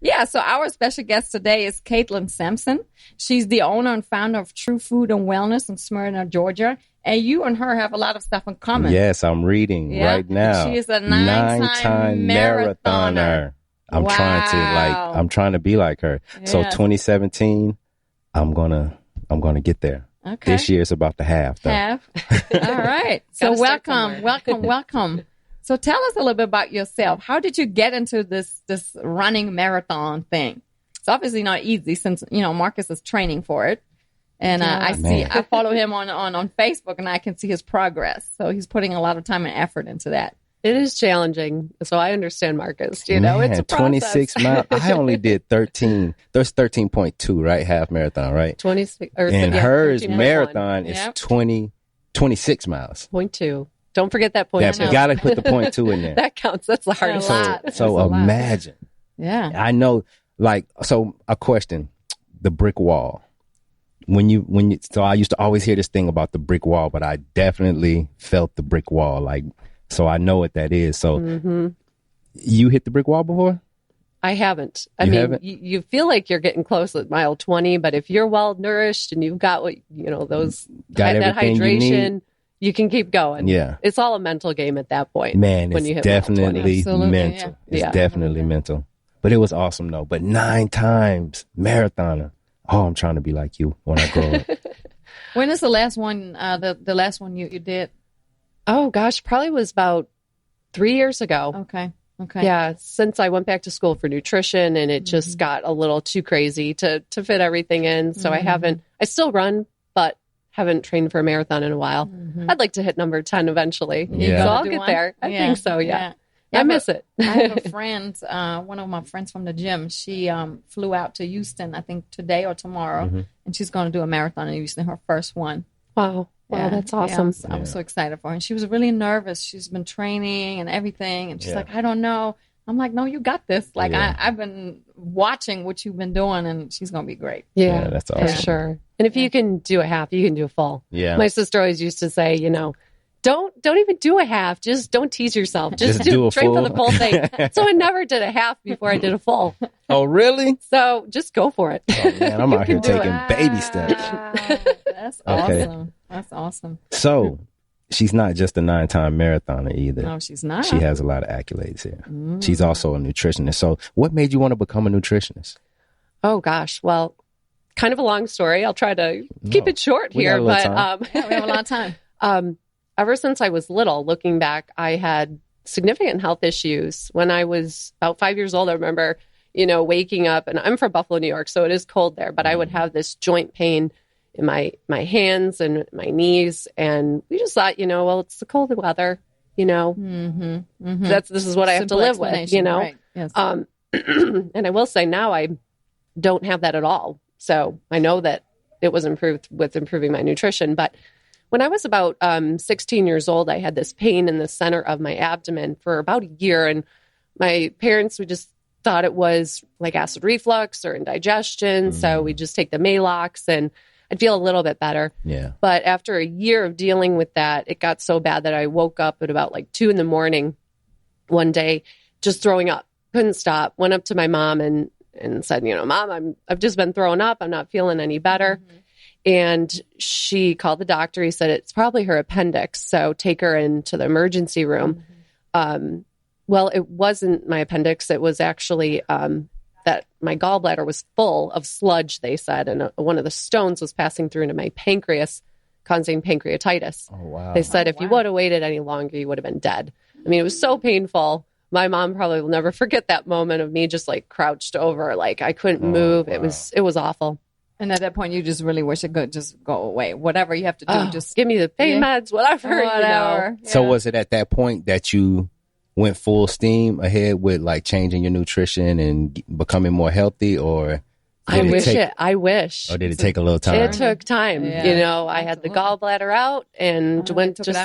Yeah, so our special guest today is Caitlin Sampson. She's the owner and founder of True Food and Wellness in Smyrna, Georgia. And you and her have a lot of stuff in common. Yes, I'm reading right now. She is a nine-time marathoner. I'm trying to be like her. Yes. So 2017, I'm gonna get there. Okay. This year's about the half. Though. All right. So welcome. So tell us a little bit about yourself. How did you get into this running marathon thing? It's obviously not easy since, Marcus is training for it. And I follow him on Facebook and I can see his progress. So he's putting a lot of time and effort into that. It is challenging. So I understand Marcus, it's a process. 26 miles. I only did 13. There's 13.2, right? Half marathon, right? 26. And hers marathon is 26 miles. 0.2. Don't forget that point. Yeah, you got to put the 0.2 in there. That counts. That's the hardest. So imagine. Yeah. I know, so a question, the brick wall. So I used to always hear this thing about the brick wall, but I definitely felt the brick wall. So I know what that is. So you hit the brick wall before? I haven't. You feel like you're getting close at mile 20, but if you're well nourished and you've got that hydration, you can keep going. Yeah. It's all a mental game at that point. Man, when you hit definitely mental. Yeah. It's definitely mental. But it was awesome though. But 9 times marathoner. Oh, I'm trying to be like you when I grow up. When is the last one, the last one you did? Oh gosh, probably was about 3 years ago. Okay. Yeah, since I went back to school for nutrition and it just got a little too crazy to fit everything in. So I still run, but haven't trained for a marathon in a while. I'd like to hit number 10 eventually. Yeah. So I'll get there. I think so, yeah. I miss it. I have a friend, one of my friends from the gym. She flew out to Houston, I think today or tomorrow, and she's going to do a marathon in Houston, her first one. Wow, that's awesome. I'm so excited for her. And she was really nervous. She's been training and everything, and she's like, I don't know. I'm like, no, you got this. I've been watching what you've been doing, and she's going to be great. Yeah, that's awesome. For sure. And if you can do a half, you can do a full. Yeah. My sister always used to say, don't even do a half. Just don't tease yourself. Just do a train full. for the full thing. So I never did a half before I did a full. Oh, really? So just go for it. Oh, man, I'm out here taking baby steps. That's awesome. That's awesome. So she's not just a 9-time marathoner either. No, she's not. She has a lot of accolades here. She's also a nutritionist. So what made you want to become a nutritionist? Oh, gosh. Well, kind of a long story. I'll try to keep it short here. But we have a lot of time. Ever since I was little, looking back, I had significant health issues. When I was about 5 years old, I remember, waking up, and I'm from Buffalo, New York, so it is cold there, but I would have this joint pain in my hands and my knees. And we just thought, it's the cold weather, this is what I have to live with, Right. Yes. And I will say now I don't have that at all. So I know that it was improved with improving my nutrition. But when I was about 16 years old, I had this pain in the center of my abdomen for about a year. And my parents would just thought it was like acid reflux or indigestion. So we just take the Maalox and I'd feel a little bit better. Yeah. But after a year of dealing with that, it got so bad that I woke up at about 2 a.m. one day, just throwing up. Couldn't stop. Went up to my mom and said, Mom, I've just been throwing up. I'm not feeling any better. And she called the doctor. He said, it's probably her appendix. So take her into the emergency room. Well, it wasn't my appendix. It was actually that my gallbladder was full of sludge, they said. And one of the stones was passing through into my pancreas, causing pancreatitis. Oh, wow. They said if you would have waited any longer, you would have been dead. I mean, it was so painful. My mom probably will never forget that moment of me just crouched over, I couldn't move. Wow. It was awful. And at that point, you just really wish it could just go away. Whatever you have to do, just give me the pain meds, whatever. Whatever. Yeah. So was it at that point that you went full steam ahead with changing your nutrition and becoming more healthy, or I wish. Or did it take a little time? It took time. Yeah. I had the gallbladder out and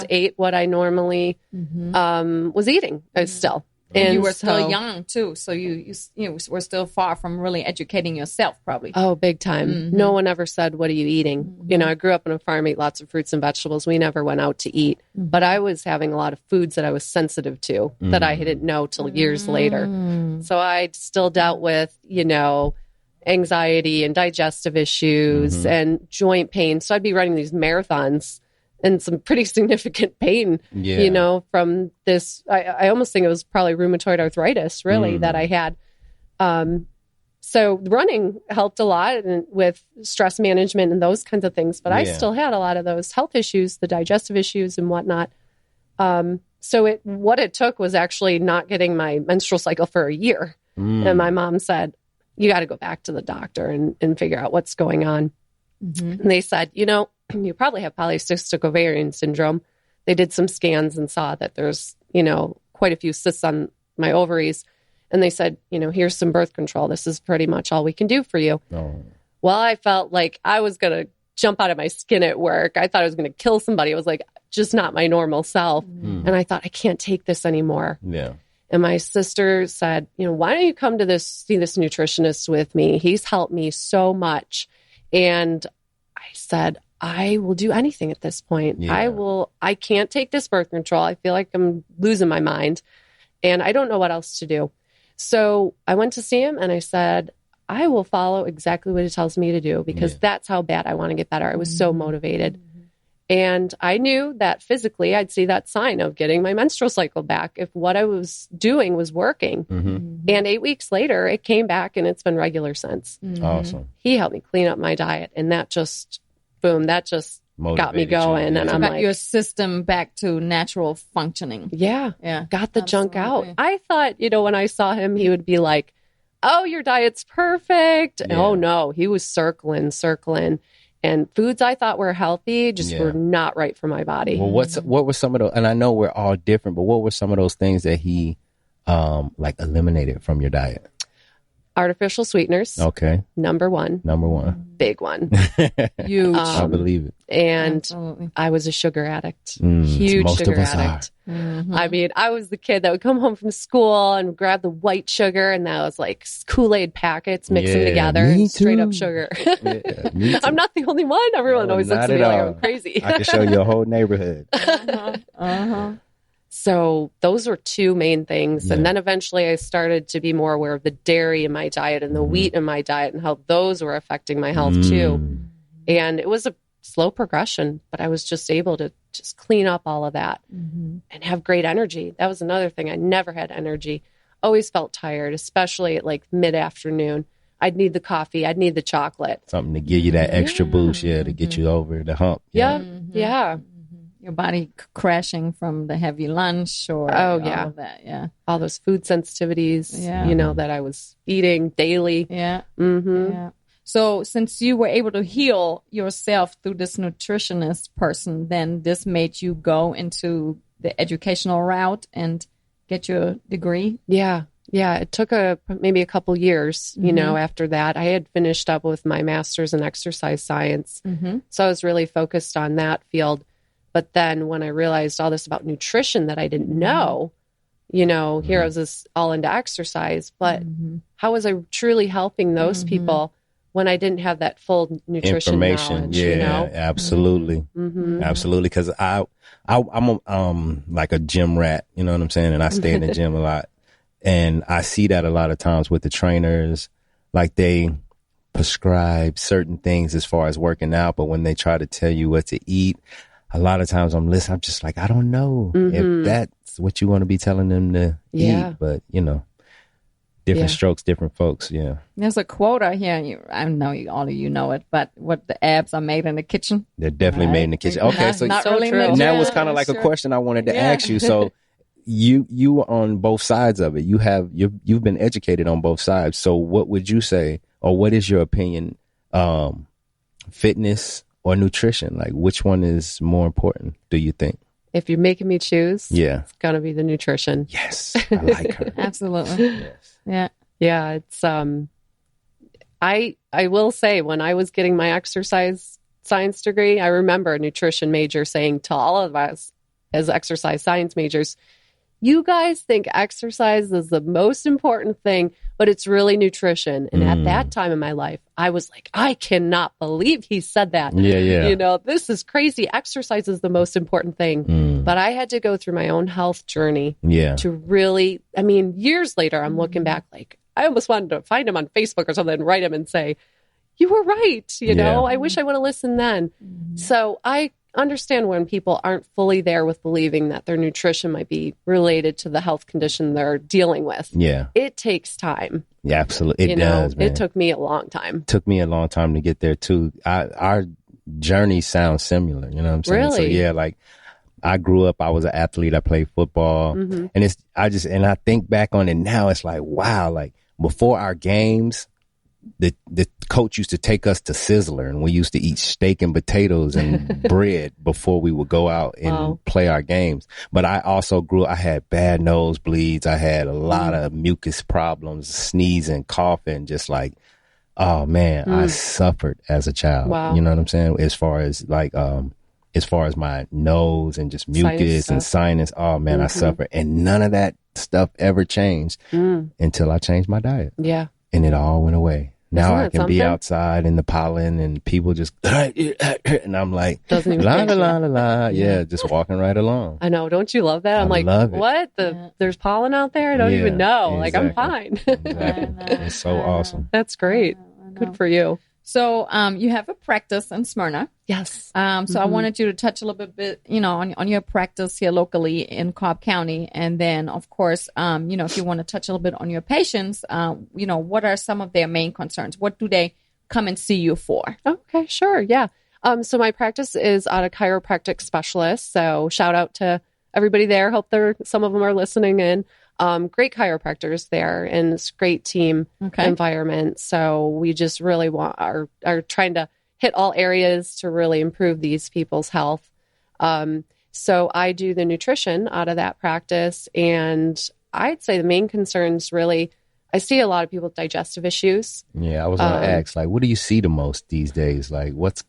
ate what I normally was eating still. And you were still young too, so you were still far from really educating yourself, probably. Oh, big time. No one ever said, "What are you eating?" You know, I grew up on a farm, ate lots of fruits and vegetables. We never went out to eat, but I was having a lot of foods that I was sensitive to that I didn't know till years later. So I still dealt with, you know, anxiety and digestive issues and joint pain. So I'd be running these marathons and some pretty significant pain, you know, from this. I almost think it was probably rheumatoid arthritis, really, that I had. So running helped a lot and with stress management and those kinds of things. But I still had a lot of those health issues, the digestive issues and whatnot. So what it took was actually not getting my menstrual cycle for a year. And my mom said, you got to go back to the doctor and figure out what's going on. And they said, you know, you probably have polycystic ovarian syndrome. They did some scans and saw that there's, you know, quite a few cysts on my ovaries. And they said, you know, here's some birth control. This is pretty much all we can do for you. Well, I felt like I was going to jump out of my skin at work. I thought I was going to kill somebody. It was like just not my normal self. And I thought, I can't take this anymore. And my sister said, you know, why don't you come to see this nutritionist with me? He's helped me so much. And I said, I will do anything at this point. I can't take this birth control. I feel like I'm losing my mind and I don't know what else to do. So I went to see him and I said, I will follow exactly what he tells me to do because that's how bad I want to get better. I was so motivated. And I knew that physically I'd see that sign of getting my menstrual cycle back if what I was doing was working. And 8 weeks later, it came back and it's been regular since. Awesome. He helped me clean up my diet and that just, boom, that just got me going. And I'm got like, your system back to natural functioning. Got the junk out. I thought, you know, when I saw him, he would be like, oh, your diet's perfect. Oh no, he was circling. And foods I thought were healthy just were not right for my body. Well, what were some of those? And I know we're all different, but what were some of those things that he like eliminated from your diet? Artificial sweeteners. Okay. Number one. Big one. Huge. I believe it. And Absolutely. I was a sugar addict. Huge sugar addict. I mean, I was the kid that would come home from school and grab the white sugar, and that was like Kool-Aid packets, mix them together, and straight up sugar. I'm not the only one. Everyone always looks at me like I'm crazy. I can show you a whole neighborhood. So those were two main things. And then eventually I started to be more aware of the dairy in my diet and the wheat in my diet and how those were affecting my health too. And it was a slow progression, but I was just able to just clean up all of that and have great energy. That was another thing. I never had energy. Always felt tired, especially at like mid-afternoon. I'd need the coffee. I'd need the chocolate. Something to give you that extra boost, to get you over the hump. Yeah. Your body crashing from the heavy lunch or all of that. All those food sensitivities, you know, that I was eating daily. So since you were able to heal yourself through this nutritionist person, then this made you go into the educational route and get your degree? Yeah. It took maybe a couple years, you know, after that. I had finished up with my master's in exercise science. So I was really focused on that field. But then when I realized all this about nutrition that I didn't know, you know, here I was just all into exercise, but how was I truly helping those people when I didn't have that full nutrition knowledge? You know? Absolutely. Absolutely. Cause I'm like a gym rat, you know what I'm saying? And I stay in the gym a lot. And I see that a lot of times with the trainers, like they prescribe certain things as far as working out, but when they try to tell you what to eat, a lot of times I'm just like, I don't know if that's what you want to be telling them to eat, but you know, different strokes, different folks. Yeah. There's a quote out here. I know all of you know it, but what the abs are made in the kitchen. They're definitely made in the kitchen. Okay. Not really true. And that was kind of like a question I wanted to ask you. So you were on both sides of it. You've been educated on both sides. So what would you say, or what is your opinion, fitness or nutrition? Like, which one is more important, do you think? If you're making me choose, it's going to be the nutrition. Yes, I like her. Absolutely. Yes. Yeah, it's I will say, when I was getting my exercise science degree, I remember a nutrition major saying to all of us as exercise science majors, you guys think exercise is the most important thing, but it's really nutrition. And at that time in my life, I was like, I cannot believe he said that. Yeah. You know, this is crazy. Exercise is the most important thing. But I had to go through my own health journey to really, I mean, years later, I'm looking back like, I almost wanted to find him on Facebook or something and write him and say, you were right. You know, I wish I would have listened then. So I understand when people aren't fully there with believing that their nutrition might be related to the health condition they're dealing with. Yeah. It takes time. Yeah, absolutely. It does, man. It took me a long time. Took me a long time to get there too. Our journey sounds similar. You know what I'm saying? Really? So yeah, like I grew up, I was an athlete. I played football and I think back on it now. It's like, wow, like before our games, the coach used to take us to Sizzler and we used to eat steak and potatoes and bread before we would go out and play our games. But I also I had bad nosebleeds. I had a lot of mucus problems, sneezing, coughing, just like, oh man, I suffered as a child. Wow. You know what I'm saying? As far as my nose and just mucus and sinus, oh man, I suffered. And none of that stuff ever changed until I changed my diet. Yeah. And it all went away. Now I can be something? outside in the pollen and people just, and I'm like, Doesn't even la catch la you. la la, yeah, just walking right along. I know. Don't you love that? I'm like, love it. what? There's pollen out there? I don't even know. exactly. Like, I'm fine. Exactly. It's so awesome. That's great. I know. Good for you. So you have a practice in Smyrna. Yes. So I wanted you to touch a little bit, on your practice here locally in Cobb County. And then, of course, if you want to touch a little bit on your patients, what are some of their main concerns? What do they come and see you for? Okay, sure. Yeah. So my practice is at a chiropractic specialist. So shout out to everybody there. Hope some of them are listening in. Great chiropractors there, and it's a great team environment. So we just really are trying to hit all areas to really improve these people's health. So I do the nutrition out of that practice, and I'd say the main concerns really, I see a lot of people with digestive issues. Yeah, I was going to ask, like, what do you see the most these days? Like, what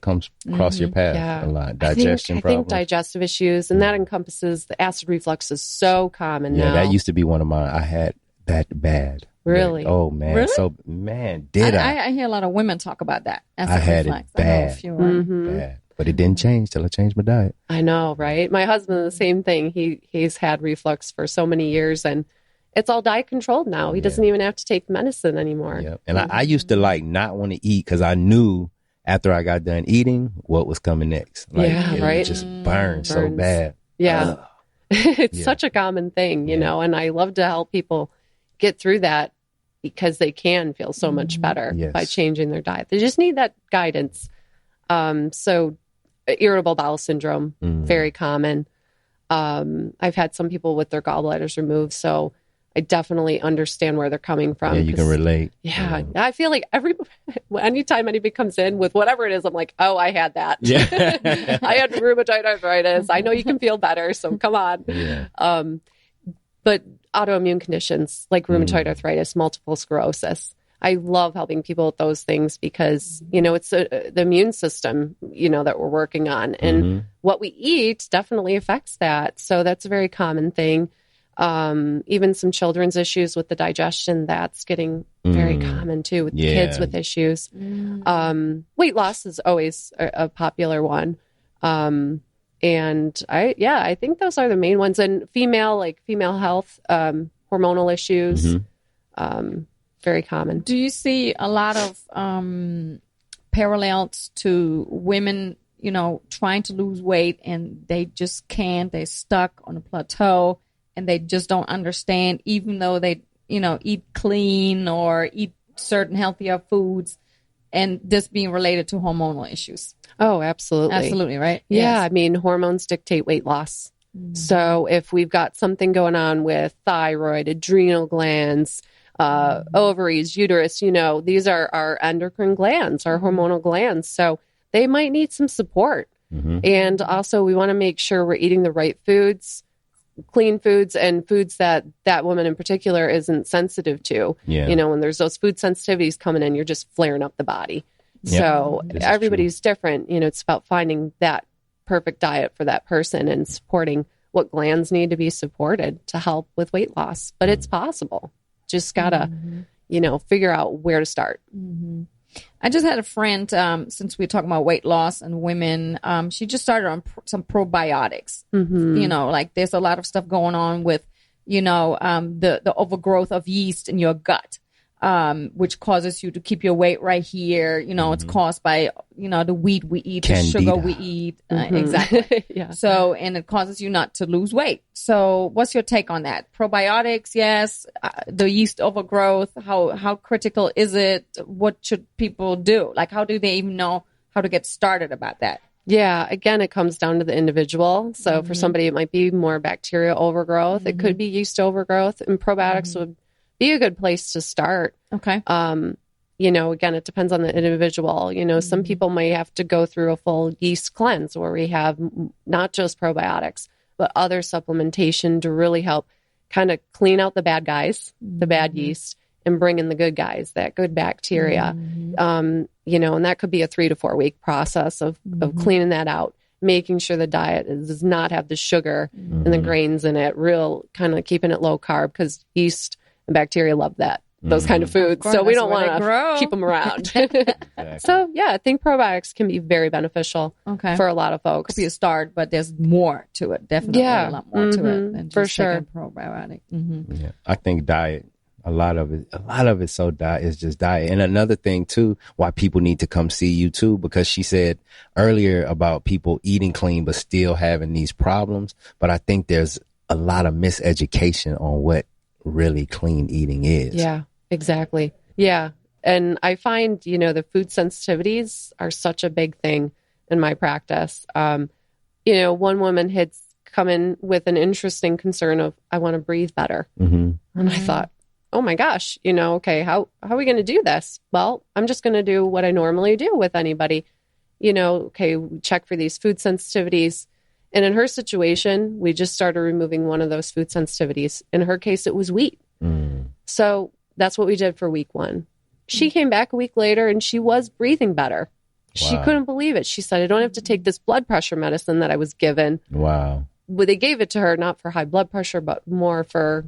comes across your path a lot? Digestion problems? I think digestive issues, and that encompasses the acid reflux is so common now. Yeah, that used to be one of mine. I had that bad. Really? Oh, man. Really? So, man, did I? I hear a lot of women talk about that. I had it bad. Bad. But it didn't change till I changed my diet. I know, right? My husband, the same thing. He's had reflux for so many years, and it's all diet controlled now. He doesn't even have to take medicine anymore. Yep. And I used to not want to eat because I knew after I got done eating what was coming next. Like, it would just burn so bad. Yeah. It's such a common thing, you know, and I love to help people get through that because they can feel so much better by changing their diet. They just need that guidance. So irritable bowel syndrome, very common. I've had some people with their gallbladders removed, so I definitely understand where they're coming from. Yeah, you can relate. Yeah. I feel like anytime anybody comes in with whatever it is, I'm like, oh, I had that. Yeah. I had rheumatoid arthritis. I know you can feel better, so come on. Yeah. But autoimmune conditions like rheumatoid arthritis, multiple sclerosis, I love helping people with those things because, it's the immune system, that we're working on. And what we eat definitely affects that. So that's a very common thing. Even some children's issues with the digestion, that's getting very common too with kids with issues. Weight loss is always a popular one. And I think those are the main ones. And female health, hormonal issues, very common. Do you see a lot of parallels to women, trying to lose weight and they just can't, they're stuck on a plateau and they just don't understand, even though they, eat clean or eat certain healthier foods, and this being related to hormonal issues? Oh, absolutely. Absolutely, right? Yeah, Yes. I mean, hormones dictate weight loss. So if we've got something going on with thyroid, adrenal glands, ovaries, uterus, these are our endocrine glands, our hormonal glands. So they might need some support. And also we want to make sure we're eating the right foods, clean foods, and foods that woman in particular isn't sensitive to. Yeah. When there's those food sensitivities coming in, you're just flaring up the body. Yep. So This is everybody's different. It's about finding that perfect diet for that person and supporting what glands need to be supported to help with weight loss. But it's possible. Just gotta, figure out where to start. Mm-hmm. I just had a friend, since we're talking about weight loss and women, she just started on some probiotics. Like there's a lot of stuff going on with, the overgrowth of yeast in your gut, which causes you to keep your weight right here. It's caused by, the wheat we eat, the sugar we eat. Exactly. Yeah. So, and it causes you not to lose weight. So what's your take on that? Probiotics, yes. The yeast overgrowth, how critical is it? What should people do? Like, how do they even know how to get started about that? Yeah, again, it comes down to the individual. So for somebody, it might be more bacteria overgrowth. It could be yeast overgrowth, and probiotics would be a good place to start. Okay. Again, it depends on the individual. Some people may have to go through a full yeast cleanse where we have not just probiotics, but other supplementation to really help kind of clean out the bad guys, the bad yeast, and bring in the good guys, that good bacteria. And that could be a 3 to 4 week process of cleaning that out, making sure the diet does not have the sugar and the grains in it, real kind of keeping it low carb, because yeast and bacteria love those kind of foods. So we don't want to keep them around. So yeah, I think probiotics can be very beneficial for a lot of folks. Could be a start, but there's more to it. Definitely a lot more to it than just taking a probiotic. Yeah. I think diet, a lot of it is just diet. And another thing too, why people need to come see you too, because she said earlier about people eating clean but still having these problems. But I think there's a lot of miseducation on what really clean eating is. Yeah, exactly. Yeah. And I find, the food sensitivities are such a big thing in my practice. One woman had come in with an interesting concern of, I want to breathe better. And I thought, oh my gosh, okay, how are we going to do this? Well, I'm just going to do what I normally do with anybody. We check for these food sensitivities. And in her situation, we just started removing one of those food sensitivities. In her case, it was wheat. So that's what we did for week 1. She came back a week later and she was breathing better. Wow. She couldn't believe it. She said, I don't have to take this blood pressure medicine that I was given. Wow. But they gave it to her not for high blood pressure, but more for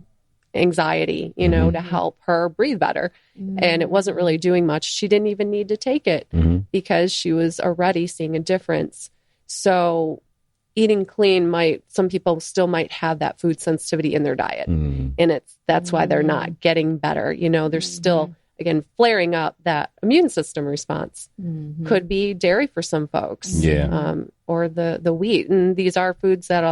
anxiety, to help her breathe better. And it wasn't really doing much. She didn't even need to take it because she was already seeing a difference. So eating clean some people still might have that food sensitivity in their diet. And that's why they're not getting better. They're still, again, flaring up that immune system response. Could be dairy for some folks. Or the wheat. And these are foods that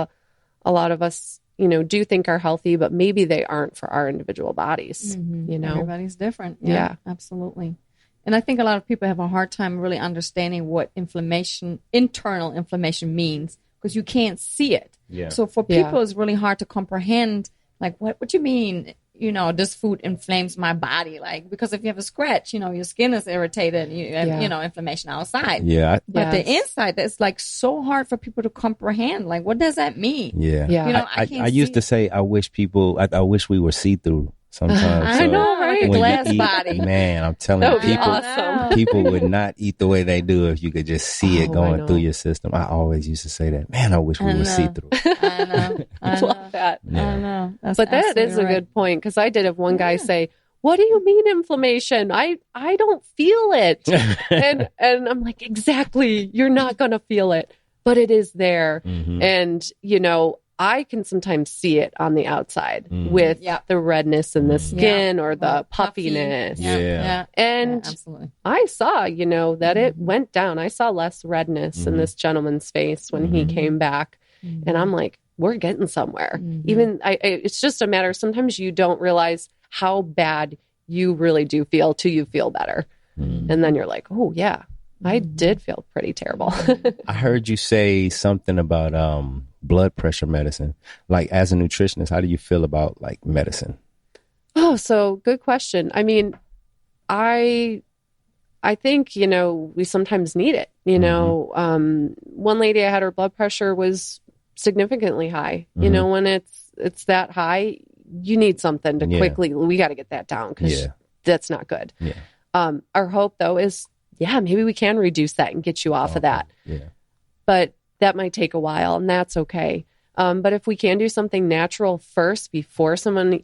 a lot of us, do think are healthy, but maybe they aren't for our individual bodies. Everybody's different. Yeah, absolutely. And I think a lot of people have a hard time really understanding what internal inflammation means, because you can't see it. Yeah. So for people, it's really hard to comprehend, like, what do you mean, this food inflames my body? Like, because if you have a scratch, your skin is irritated, you have, inflammation outside. Yeah. But the inside, that's like so hard for people to comprehend. Like, what does that mean? Yeah. I used to say, I wish we were see-through sometimes. I know, right? Glass body. Man, I'm telling you, people would not eat the way they do if you could just see it going through your system. I always used to say that. Man, I wish we were see-through. I know. I love that. Yeah. I know. But that is a good point, because I did have one guy say, what do you mean inflammation? I don't feel it. and I'm like, exactly. You're not going to feel it, but it is there. And, I can sometimes see it on the outside with the redness in the skin or the puffiness. And absolutely. I saw, that it went down. I saw less redness in this gentleman's face when he came back. And I'm like, we're getting somewhere. Even it's just a matter. Sometimes you don't realize how bad you really do feel till you feel better. And then you're like, oh yeah, I did feel pretty terrible. I heard you say something about blood pressure medicine. Like, as a nutritionist, how do you feel about like medicine? Oh, so good question. I mean, I think, we sometimes need it. One lady, I had her blood pressure was significantly high. When it's that high, you need something to quickly, we got to get that down, because that's not good. Our hope though is, maybe we can reduce that and get you off of that. But that might take a while, and that's okay. But if we can do something natural first before someone,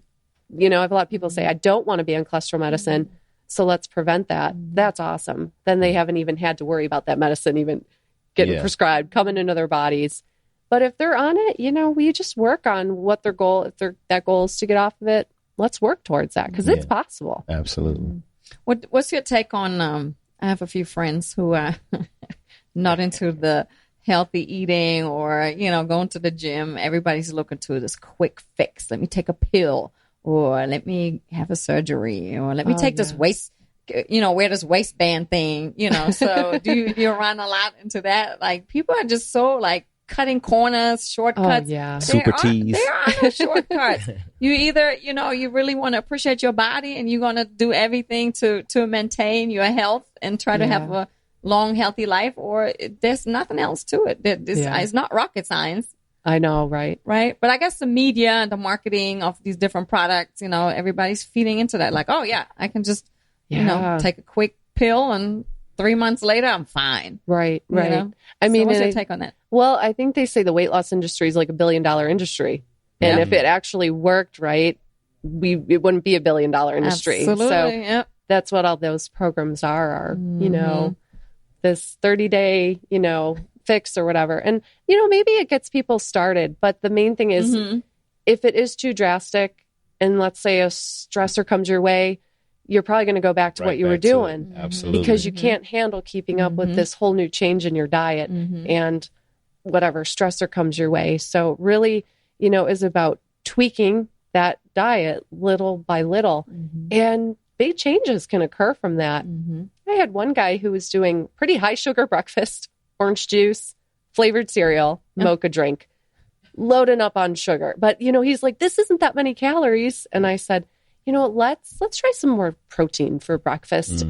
I have a lot of people say, I don't want to be on cholesterol medicine, so let's prevent that. That's awesome. Then they haven't even had to worry about that medicine even getting prescribed, coming into their bodies. But if they're on it, we just work on what their goal, if that goal is to get off of it, let's work towards that because it's possible. Absolutely. What's your take on, I have a few friends who are not into the healthy eating or, going to the gym. Everybody's looking to this quick fix. Let me take a pill or let me have a surgery or let me take this wear this waistband thing, So do you run a lot into that? Like people are just so like cutting corners, shortcuts. Oh, yeah. Super teas. There are no shortcuts. You either, you really want to appreciate your body and you're going to do everything to maintain your health and try to have a long, healthy life, or there's nothing else to it. It's not rocket science. I know, right? Right. But I guess the media and the marketing of these different products, everybody's feeding into that. Like, oh, yeah, I can just, take a quick pill and 3 months later, I'm fine. Right. I mean, what's your take on that? Well, I think they say the weight loss industry is like $1 billion industry. And if it actually worked right, it wouldn't be $1 billion industry. Absolutely. So that's what all those programs are, this 30-day, fix or whatever. And, maybe it gets people started. But the main thing is if it is too drastic and let's say a stressor comes your way, you're probably going to go back to what you were doing. Absolutely. Because you can't handle keeping up with this whole new change in your diet and whatever stressor comes your way. So really, is about tweaking that diet little by little. And big changes can occur from that. I had one guy who was doing pretty high sugar breakfast, orange juice, flavored cereal, mocha drink, loading up on sugar. But, he's like, this isn't that many calories. And I said, let's try some more protein for breakfast.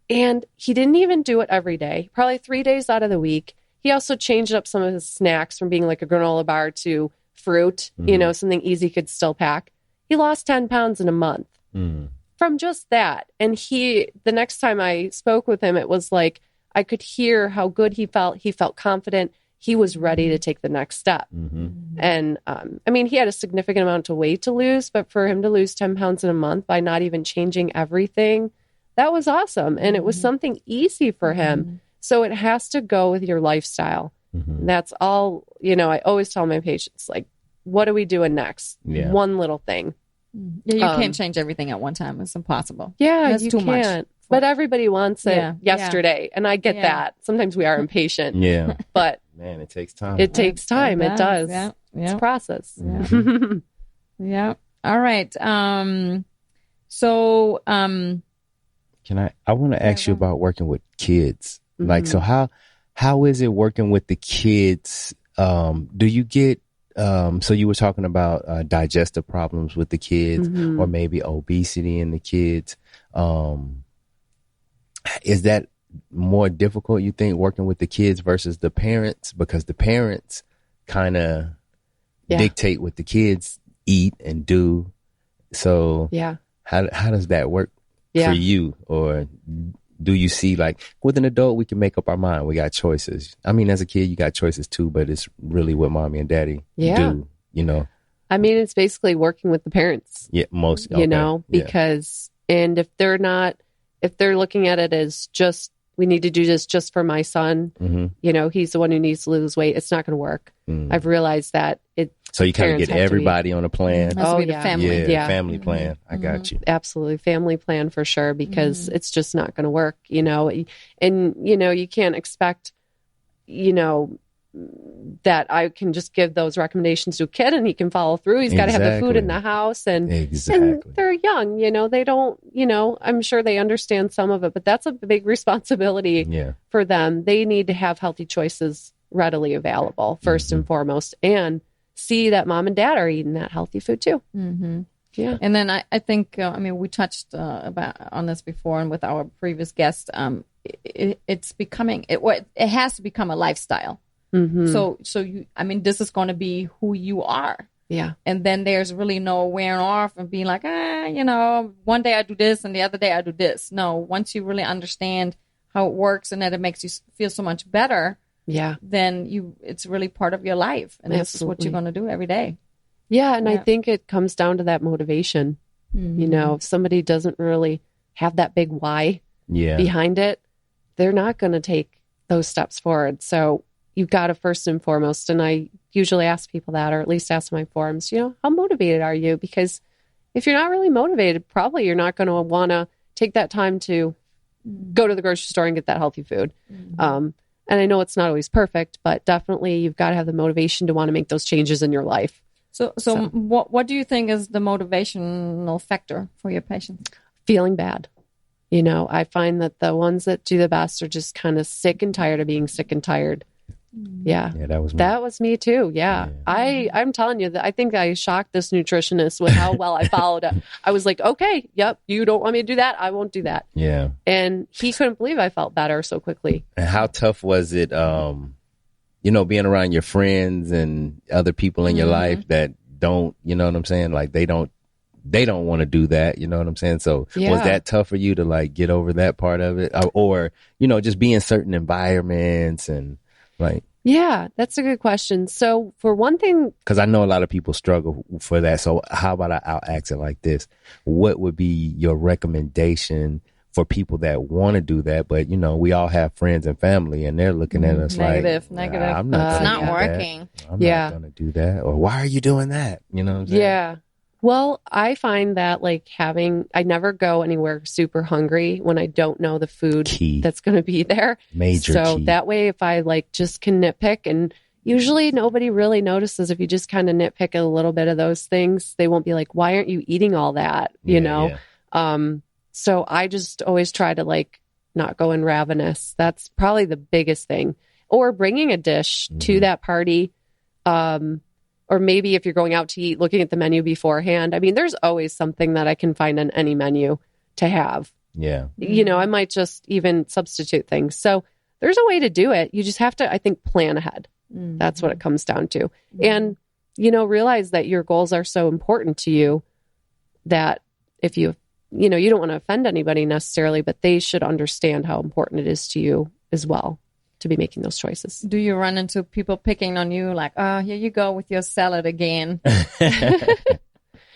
And he didn't even do it every day, probably 3 days out of the week. He also changed up some of his snacks from being like a granola bar to fruit, something easy could still pack. He lost 10 pounds in a month from just that. And the next time I spoke with him, it was like, I could hear how good he felt. He felt confident. He was ready to take the next step. And he had a significant amount of weight to lose, but for him to lose 10 pounds in a month by not even changing everything, that was awesome. And it was something easy for him. So it has to go with your lifestyle. That's all, I always tell my patients, like, what are we doing next? One little thing. Yeah, you can't change everything at one time. It's impossible. Yeah, that's too can't. Much. But everybody wants it yesterday. And I get that. Sometimes we are impatient. But man, it takes time. It takes time. It does. It's a process. Yeah. All right. So can I want to ask you about working with kids. Like, so how is it working with the kids? Do you get so you were talking about digestive problems with the kids or maybe obesity in the kids. Is that more difficult, you think, working with the kids versus the parents? Because the parents kind of dictate what the kids eat and do. So how does that work for you? Or do you see, like, with an adult, we can make up our mind. We got choices. I mean, as a kid, you got choices too, but it's really what mommy and daddy do, I mean, it's basically working with the parents. Yeah, most, because, and if they're looking at it as just, we need to do this just for my son, he's the one who needs to lose weight, it's not going to work. I've realized that so you kind of get everybody on a plan. Family. Family plan. I got you. Absolutely. Family plan for sure, because it's just not going to work, and, you can't expect, that I can just give those recommendations to a kid and he can follow through. He's got to have the food in the house and they're young, they don't, I'm sure they understand some of it, but that's a big responsibility for them. They need to have healthy choices readily available first and foremost, and see that mom and dad are eating that healthy food too. Yeah. And then I think, we touched on this before and with our previous guest, it's becoming, it has to become a lifestyle. So you, this is going to be who you are. Yeah. And then there's really no wearing off and being like, one day I do this and the other day I do this. No, once you really understand how it works and that it makes you feel so much better, Yeah. then it's really part of your life. And this is what you're Absolutely. going to do every day. Yeah. And I Yeah. think it comes down to that motivation. You know, if somebody doesn't really have that big why Yeah. behind it, they're not going to take those steps forward. So you've got to first and foremost, and I usually ask people that, or at least ask my forums, you know, how motivated are you? Because if you're not really motivated, probably you're not going to want to take that time to go to the grocery store and get that healthy food. And I know it's not always perfect, but definitely you've got to have the motivation to want to make those changes in your life. So what do you think is the motivational factor for your patients? Feeling bad. You know, I find that the ones that do the best are just kind of sick and tired of being sick and tired. Yeah. Yeah, that was me. That was me too. Yeah. I'm telling you that I think I shocked this nutritionist with how well I followed it. I was like, okay, yep, you don't want me to do that. I won't do that. Yeah. And he couldn't believe I felt better so quickly. And how tough was it, you know, being around your friends and other people in your life that don't, you know what I'm saying? Like they don't want to do that. You know what I'm saying? So Yeah. was that tough for you to like get over that part of it? Or, you know, just be in certain environments and like, Yeah, that's a good question. So for one thing, because I know a lot of people struggle for that. So how about I'll ask it like this. What would be your recommendation for people that want to do that? But, you know, we all have friends and family and they're looking at us Negative. like, I'm not It's gonna not do that. working. I'm Yeah. not going to do that. Or why are you doing that? You know what I'm saying? yeah. Well, I find that like I never go anywhere super hungry when I don't know the food Key. that's going to be there. Major So key. that way, if I like just can nitpick, and usually nobody really notices if you just kind of nitpick a little bit of those things, they won't be like, why aren't you eating all that? You Yeah, know? yeah. So I just always try to like not go in ravenous. That's probably the biggest thing. Or bringing a dish to that party. Or maybe if you're going out to eat, looking at the menu beforehand. I mean, there's always something that I can find on any menu to have. Yeah. You know, I might just even substitute things. So there's a way to do it. You just have to, I think, plan ahead. That's what it comes down to. And, you know, realize that your goals are so important to you that if you know, you don't want to offend anybody necessarily, but they should understand how important it is to you as well to be making those choices. Do you run into people picking on you like, oh, here you go with your salad again? It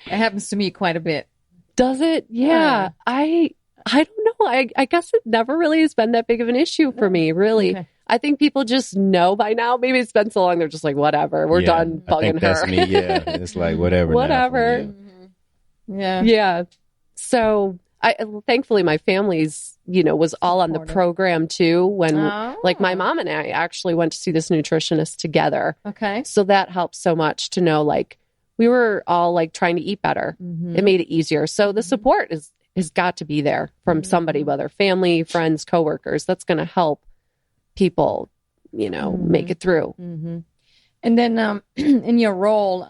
happens to me quite a bit. Does it? Yeah. I don't know. I guess it never really has been that big of an issue for me, really. Okay. I think people just know by now. Maybe it's been so long, they're just like, whatever, we're Yeah. done I think bugging that's her. me. Yeah. It's like whatever. now for Whatever. me. Yeah. Yeah. So thankfully my family's, you know, was all on the Supportive. program too. When Oh. like my mom and I actually went to see this nutritionist together. Okay. So that helped so much to know, like, we were all like trying to eat better. It made it easier. So the support has got to be there from somebody, whether family, friends, coworkers. That's going to help people, you know, make it through. And then in your role,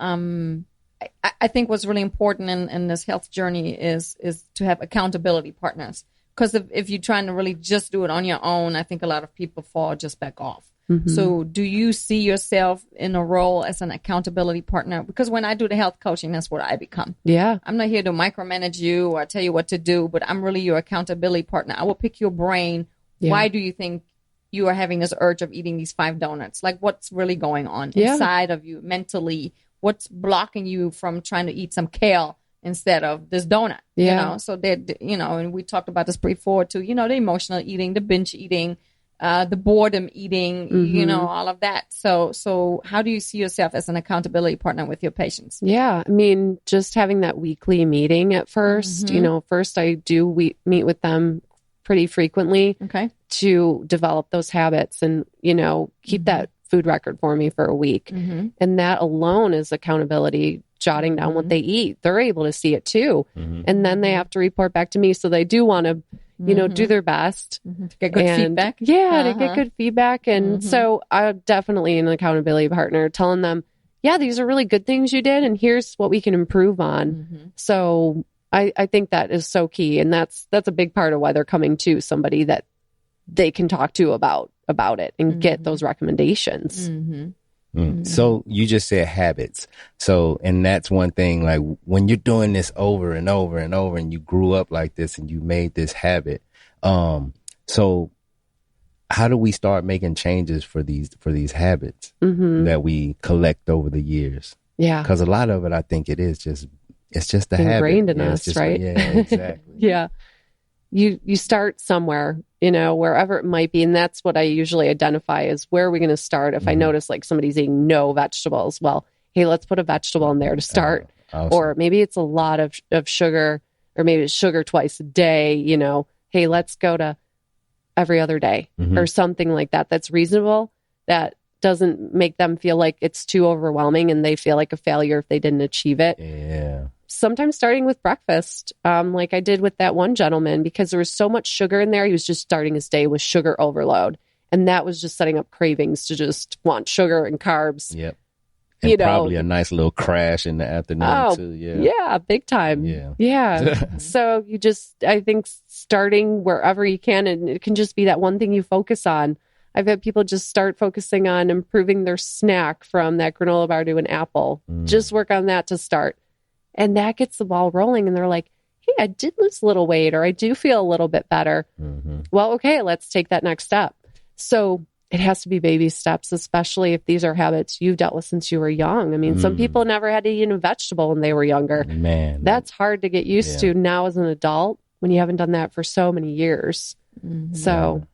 I think what's really important in this health journey is to have accountability partners. Because if you're trying to really just do it on your own, I think a lot of people fall just back off. So do you see yourself in a role as an accountability partner? Because when I do the health coaching, that's what I become. Yeah. I'm not here to micromanage you or tell you what to do, but I'm really your accountability partner. I will pick your brain. Yeah. Why do you think you are having this urge of eating these 5 donuts? Like, what's really going on Yeah. inside of you mentally? What's blocking you from trying to eat some kale instead of this donut? Yeah. You know, so that, you know, and we talked about this before too, you know, the emotional eating, the binge eating, the boredom eating, you know, all of that. So how do you see yourself as an accountability partner with your patients? Yeah. I mean, just having that weekly meeting at first, you know, first I do meet with them pretty frequently Okay. to develop those habits and, you know, keep that food record for me for a week. And that alone is accountability, jotting down what they eat. They're able to see it too. And then they have to report back to me. So they do want to, you know, do their best. To get good And- feedback. Yeah, to get good feedback. And so I'm definitely an accountability partner, telling them, yeah, these are really good things you did, and here's what we can improve on. So I think that is so key. And that's a big part of why they're coming to somebody that they can talk to about it and get those recommendations. So you just said habits. So, and that's one thing, like when you're doing this over and over and over and you grew up like this and you made this habit. So how do we start making changes for these habits that we collect over the years? Yeah. Because a lot of it, I think it's just a habit. Ingrained in us, right? Yeah, exactly. Yeah. You start somewhere, wherever it might be. And that's what I usually identify as where are we going to start? If I notice like somebody's eating no vegetables, well, hey, let's put a vegetable in there to start. Awesome. Or maybe it's a lot of sugar, or maybe it's sugar twice a day, hey, let's go to every other day or something like that. That's reasonable. That doesn't make them feel like it's too overwhelming and they feel like a failure if they didn't achieve it. Yeah. Sometimes starting with breakfast, like I did with that one gentleman, because there was so much sugar in there. He was just starting his day with sugar overload. And that was just setting up cravings to just want sugar and carbs. Yep. And probably a nice little crash in the afternoon too. Yeah, big time. Yeah. Yeah. So I think starting wherever you can, and it can just be that one thing you focus on. I've had people just start focusing on improving their snack from that granola bar to an apple. Just work on that to start. And that gets the ball rolling. And they're like, hey, I did lose a little weight, or I do feel a little bit better. Well, okay, let's take that next step. So it has to be baby steps, especially if these are habits you've dealt with since you were young. I mean, some people never had to eat a vegetable when they were younger. Man, that's hard to get used to now as an adult when you haven't done that for so many years. So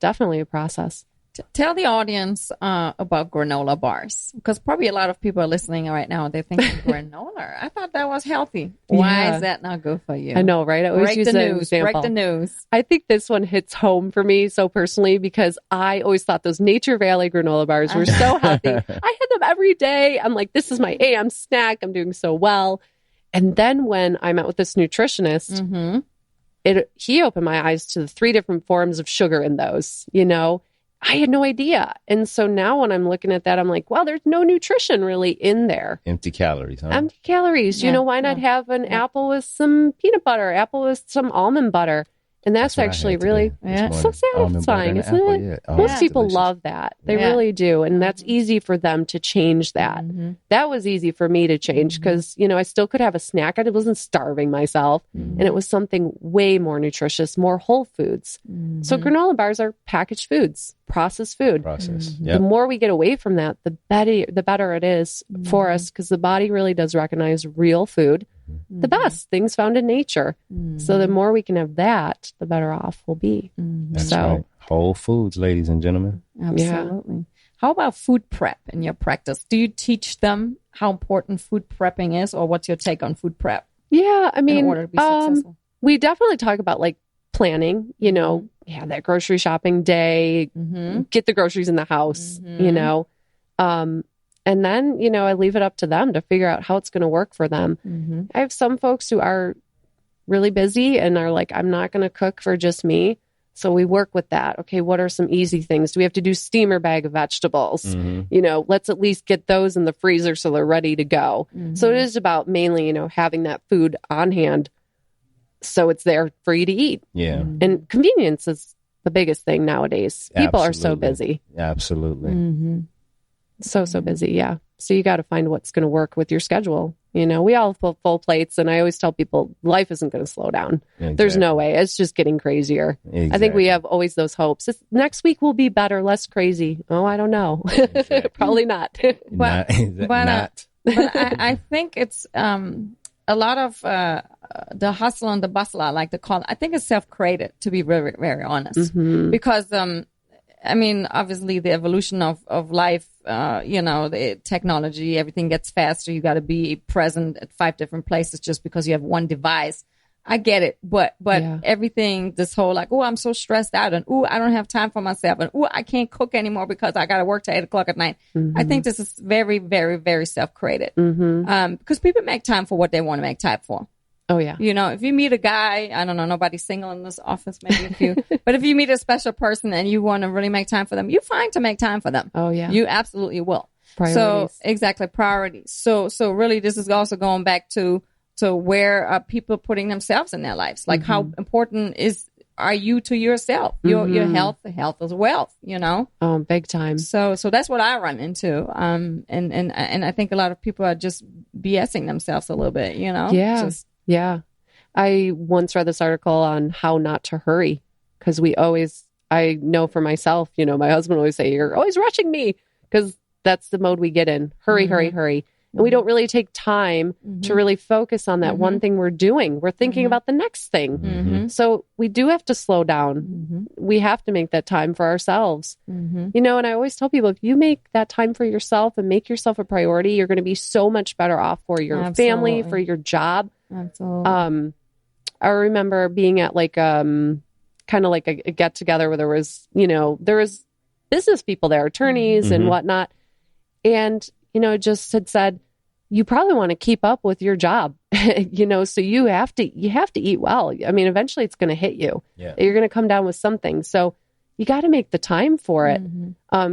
definitely a process. Tell the audience about granola bars, because probably a lot of people are listening right now. They're thinking granola. I thought that was healthy. Why is that not good for you? I know, right? I always use that example. Break the news. I think this one hits home for me so personally, because I always thought those Nature Valley granola bars were so healthy. I had them every day. I'm like, this is my AM snack. I'm doing so well. And then when I met with this nutritionist, he opened my eyes to the 3 different forms of sugar in those, I had no idea. And so now when I'm looking at that, I'm like, well, there's no nutrition really in there. Empty calories, huh? Empty calories. Yeah. Why not have an apple with some peanut butter, apple with some almond butter? And that's actually really so satisfying, isn't it? Yeah. Most people love that. They really do. And that's easy for them to change that. That was easy for me to change because, I still could have a snack. I wasn't starving myself. And it was something way more nutritious, more whole foods. So granola bars are packaged foods, processed food. The more we get away from that, the better it is for us, because the body really does recognize real food. The best things found in nature. So the more we can have that, the better off we'll be. That's right. Whole foods, ladies and gentlemen. Absolutely. Yeah. How about food prep in your practice? Do you teach them how important food prepping is, or what's your take on food prep? Yeah, I mean, in order to be successful? We definitely talk about like planning, that grocery shopping day, get the groceries in the house, and then, I leave it up to them to figure out how it's going to work for them. I have some folks who are really busy and are like, I'm not going to cook for just me. So we work with that. Okay, what are some easy things? Do we have to do steamer bag of vegetables? Let's at least get those in the freezer so they're ready to go. So it is about mainly, having that food on hand so it's there for you to eat. Yeah. And convenience is the biggest thing nowadays. People are so busy. Absolutely. So busy. Yeah. So you got to find what's going to work with your schedule. We all have full plates, and I always tell people life isn't going to slow down. Exactly. There's no way. It's just getting crazier. Exactly. I think we have always those hopes. Next week will be better, less crazy. Oh, I don't know. Exactly. Probably not. But I think it's a lot of the hustle and the bustle, I like to call it. I think it's self-created, to be very, very honest, because obviously the evolution of life, the technology, everything gets faster. You got to be present at 5 different places just because you have one device. I get it. But everything, this whole like, oh, I'm so stressed out, and oh, I don't have time for myself, and oh, I can't cook anymore because I got to work till 8:00 at night. I think this is very, very, very self-created. Because people make time for what they want to make time for. Oh, yeah. If you meet a guy, I don't know, nobody's single in this office, maybe a few, but if you meet a special person and you want to really make time for them, you're fine to make time for them. Oh, yeah. You absolutely will. Priorities. So, exactly, priorities. So really, this is also going back to where are people putting themselves in their lives? Like, how important are you to yourself? Your health is wealth, Big time. So that's what I run into. And I think a lot of people are just BSing themselves a little bit, Yeah. Yeah. I once read this article on how not to hurry, because we always I know for myself, my husband always say, you're always rushing me, because that's the mode we get in. Hurry, hurry, hurry. And we don't really take time to really focus on that one thing we're doing. We're thinking about the next thing. So we do have to slow down. We have to make that time for ourselves. And I always tell people, if you make that time for yourself and make yourself a priority, you're going to be so much better off for your family, for your job. Absolutely. I remember being at like, kind of like a get together where there was business people there, attorneys and whatnot. And, just had said, you probably want to keep up with your job, so you have to eat well. I mean, eventually it's going to hit you. Yeah. You're going to come down with something. So you got to make the time for it,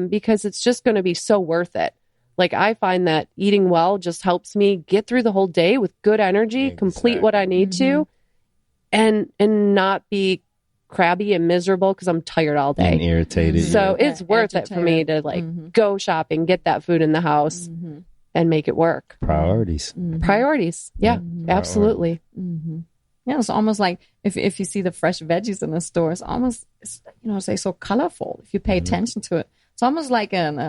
because it's just going to be so worth it. Like, I find that eating well just helps me get through the whole day with good energy, complete what I need to, and not be crabby and miserable because I'm tired all day and irritated. So it's worth it for me to go shopping, get that food in the house, and make it work. Priorities. Priorities. Yeah, absolutely. Yeah, it's almost like if you see the fresh veggies in the store, it's almost say so colorful. If you pay attention to it, it's almost like an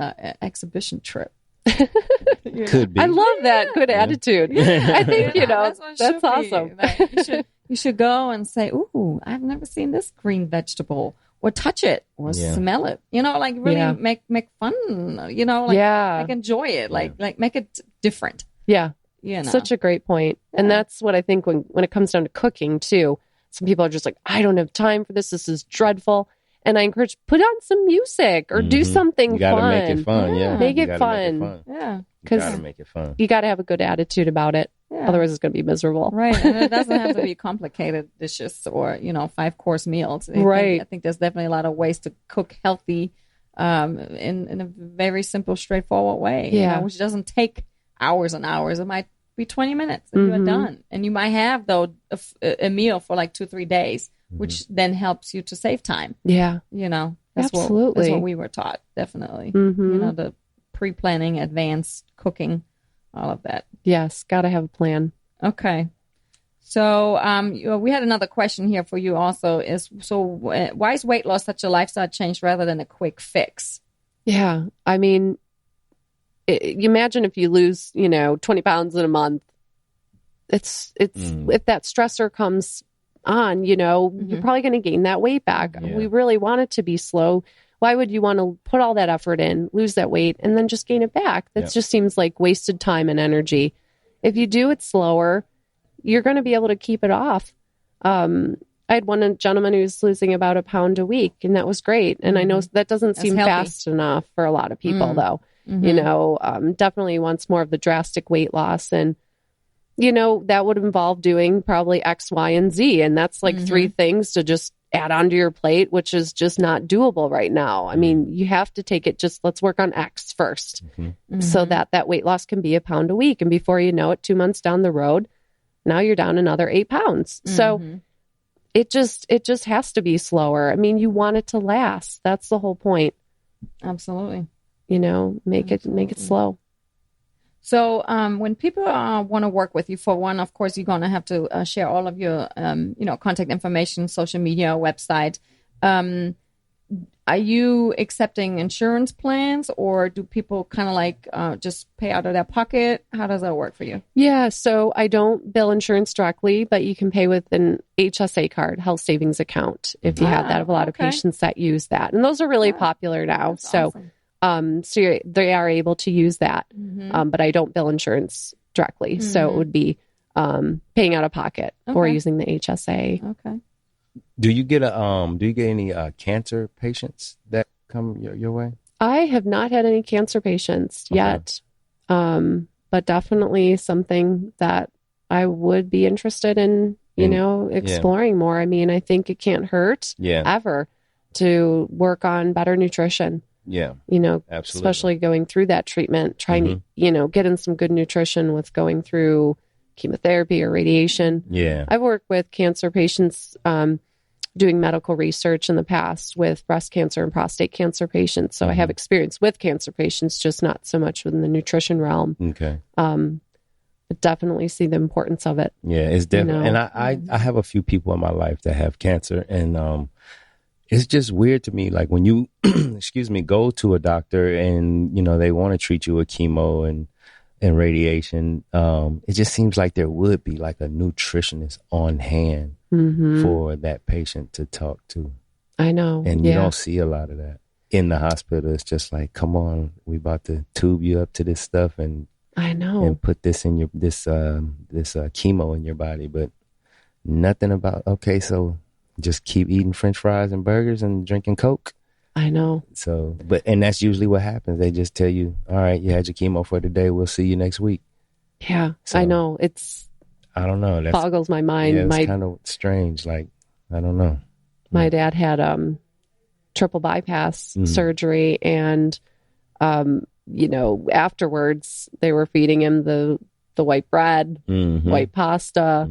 exhibition trip. Could be. I love that good attitude. I think that's awesome. Like, you should go and say, "Ooh, I've never seen this green vegetable," or touch it, or smell it. Like really make fun. Like enjoy it. Like make it different. Yeah, such a great point. And that's what I think when it comes down to cooking too. Some people are just like, I don't have time for this. This is dreadful. And I encourage, put on some music or do something you gotta fun. Make it fun. Yeah, make it fun. Yeah, because you gotta make it fun. You got to have a good attitude about it. Yeah. Otherwise, it's going to be miserable. Right. And it doesn't have to be complicated dishes or, 5-course meals. I think there's definitely a lot of ways to cook healthy in a very simple, straightforward way, which doesn't take hours and hours. It might be 20 minutes and you're done. And you might have, though, a meal for like 2-3 days, which then helps you to save time. Yeah. That's absolutely what we were taught, definitely. The pre-planning, advanced cooking. All of that. Yes, got to have a plan. Okay. So we had another question here for you also. Why is weight loss such a lifestyle change rather than a quick fix? Yeah. I mean, you imagine if you lose, 20 pounds in a month, it's if that stressor comes on, you're probably going to gain that weight back. Yeah. We really want it to be slow. Why would you want to put all that effort in, lose that weight, and then just gain it back? That just seems like wasted time and energy. If you do it slower, you're going to be able to keep it off. I had one gentleman who was losing about 1 pound a week, and that was great. And I know that doesn't seem fast enough for a lot of people, though. Definitely wants more of the drastic weight loss. And, that would involve doing probably X, Y, and Z. And that's like 3 things to just add onto your plate, which is just not doable right now. I mean, you have to take it, let's work on X first so that weight loss can be 1 pound a week. And before you know it, 2 months down the road, now you're down another 8 pounds. So it just has to be slower. I mean, you want it to last. That's the whole point. Absolutely. Make it slow. So when people want to work with you, for one, of course, you're going to have to share all of your, contact information, social media, website. Are you accepting insurance plans, or do people kind of like just pay out of their pocket? How does that work for you? Yeah, so I don't bill insurance directly, but you can pay with an HSA card, health savings account, if you have that. I have a lot of patients that use that. And those are really popular now. That's awesome. So they are able to use that, but I don't bill insurance directly. So it would be paying out of pocket or using the HSA. Okay. Do you get any cancer patients that come your way? I have not had any cancer patients yet, but definitely something that I would be interested in, exploring more. I mean, I think it can't hurt ever to work on better nutrition. Yeah. Absolutely. Especially going through that treatment, trying to, get in some good nutrition with going through chemotherapy or radiation. Yeah. I've worked with cancer patients doing medical research in the past with breast cancer and prostate cancer patients. So I have experience with cancer patients, just not so much within the nutrition realm. Okay. But definitely see the importance of it. Yeah, it's definitely. And I have a few people in my life that have cancer, and It's just weird to me. Like when you, excuse me, go to a doctor and, they want to treat you with chemo and radiation. It just seems like there would be like a nutritionist on hand for that patient to talk to. I know. And you don't see a lot of that in the hospital. It's just like, come on, we about to tube you up to this stuff and I know, and put this in your this chemo in your body, but nothing about okay. So just keep eating French fries and burgers and drinking Coke. I know. So, and that's usually what happens. They just tell you, all right, you had your chemo for today. We'll see you next week. Yeah, so, I know. I don't know. That boggles my mind. Yeah, it's kind of strange. Like, I don't know. My dad had triple bypass surgery, and afterwards they were feeding him the white bread, white pasta,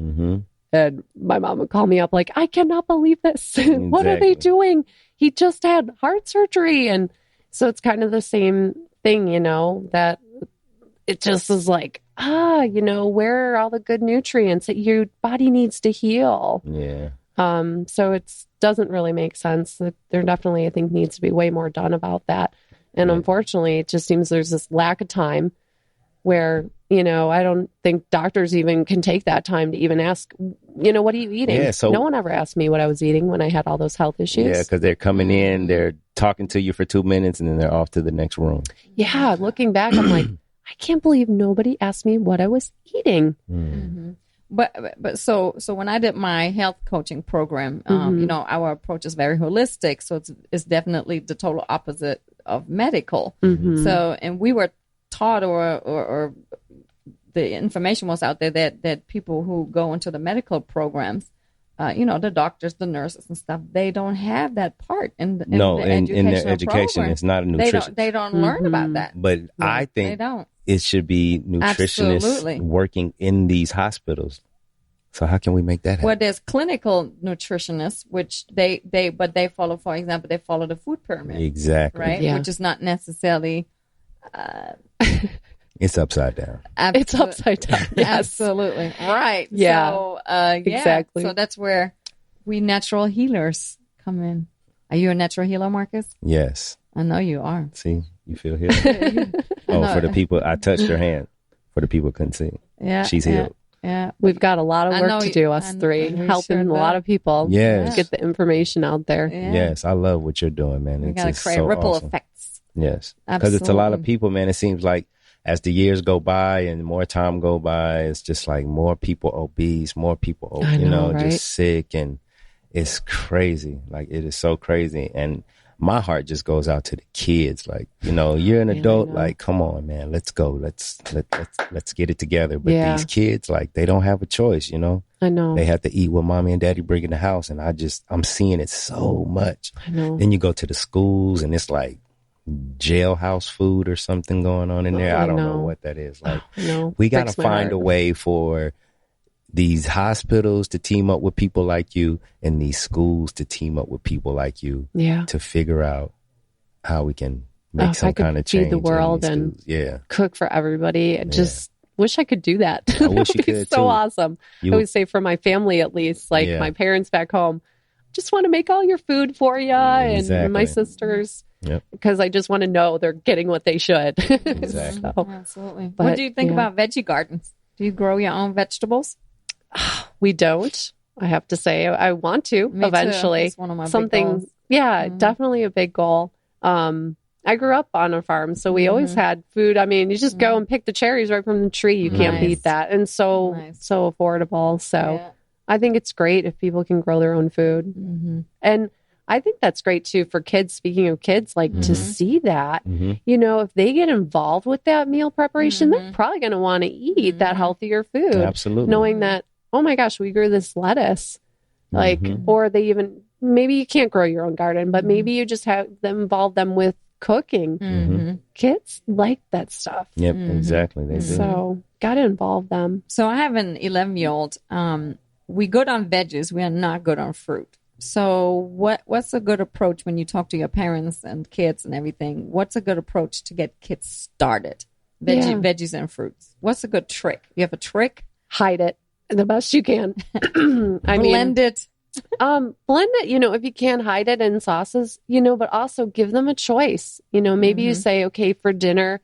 and my mom would call me up like, I cannot believe this. Exactly. What are they doing? He just had heart surgery. And so it's kind of the same thing, that it just is like, where are all the good nutrients that your body needs to heal? Yeah. So it doesn't really make sense. There definitely, I think, needs to be way more done about that. And unfortunately, it just seems there's this lack of time where, I don't think doctors even can take that time to even ask, what are you eating? Yeah, so, no one ever asked me what I was eating when I had all those health issues. Yeah, because they're coming in, they're talking to you for 2 minutes, and then they're off to the next room. Yeah, looking back, I'm like, I can't believe nobody asked me what I was eating. But so when I did my health coaching program, our approach is very holistic. So it's definitely the total opposite of medical. So, and we were taught or the information was out there that people who go into the medical programs, the doctors, the nurses and stuff, they don't have that part in their education. Program. It's not a nutrition. They don't learn about that. But I think it should be nutritionists working in these hospitals. So how can we make that happen? Well, there's clinical nutritionists, which they follow, for example, they follow the food pyramid. Exactly. Right? Yeah. Which is not necessarily... it's upside down. It's upside down. Yes. Absolutely. Right. Yeah. So, exactly. So that's where we natural healers come in. Are you a natural healer, Marcus? Yes. I know you are. See, you feel healed. For the people, I touched her hand. For the people who couldn't see. Yeah. She's healed. Yeah. We've got a lot of work to do, us three, helping a lot of people get the information out there. Yeah. Yes. I love what you're doing, man. We got to create ripple effects. Yes. Because it's a lot of people, man. It seems like as the years go by and more time go by, it's just like more people obese, more people, just sick. And it's crazy. Like, it is so crazy. And my heart just goes out to the kids. Like, you're an adult. Like, come on, man, let's go. Let's get it together. But these kids, like, they don't have a choice, I know. They have to eat what mommy and daddy bring in the house. And I'm seeing it so much. I know. Then you go to the schools and it's like jailhouse food or something going on in there. I don't know what that is. Like, we got to find a way for these hospitals to team up with people like you and these schools to team up with people like you to figure out how we can make some kind of change. Feed the world and cook for everybody. I just wish I could do that. I wish you could so awesome. I would say for my family, at least, like my parents back home, just want to make all your food for you and my sisters. Because I just want to know they're getting what they should. Exactly. Absolutely. But, what do you think about veggie gardens? Do you grow your own vegetables? We don't. I have to say, I want to eventually. That's one of my big goals. Definitely a big goal. I grew up on a farm, so we always had food. I mean, you just go and pick the cherries right from the tree. You can't beat that, and so affordable. So I think it's great if people can grow their own food, and I think that's great too for kids. Speaking of kids, like to see that, if they get involved with that meal preparation, they're probably going to want to eat that healthier food. Absolutely. Knowing that, oh my gosh, we grew this lettuce, or they even, maybe you can't grow your own garden, but maybe you just have them involve them with cooking. Kids like that stuff. Yep, exactly. They do. So got to involve them. So I have an 11-year-old. We good on veggies. We are not good on fruit. So what's a good approach when you talk to your parents and kids and everything? What's a good approach to get kids started? Veggies and fruits. What's a good trick? You have a trick? Hide it the best you can. Blend it Blend it, if you can, hide it in sauces, but also give them a choice. Maybe you say, okay, for dinner,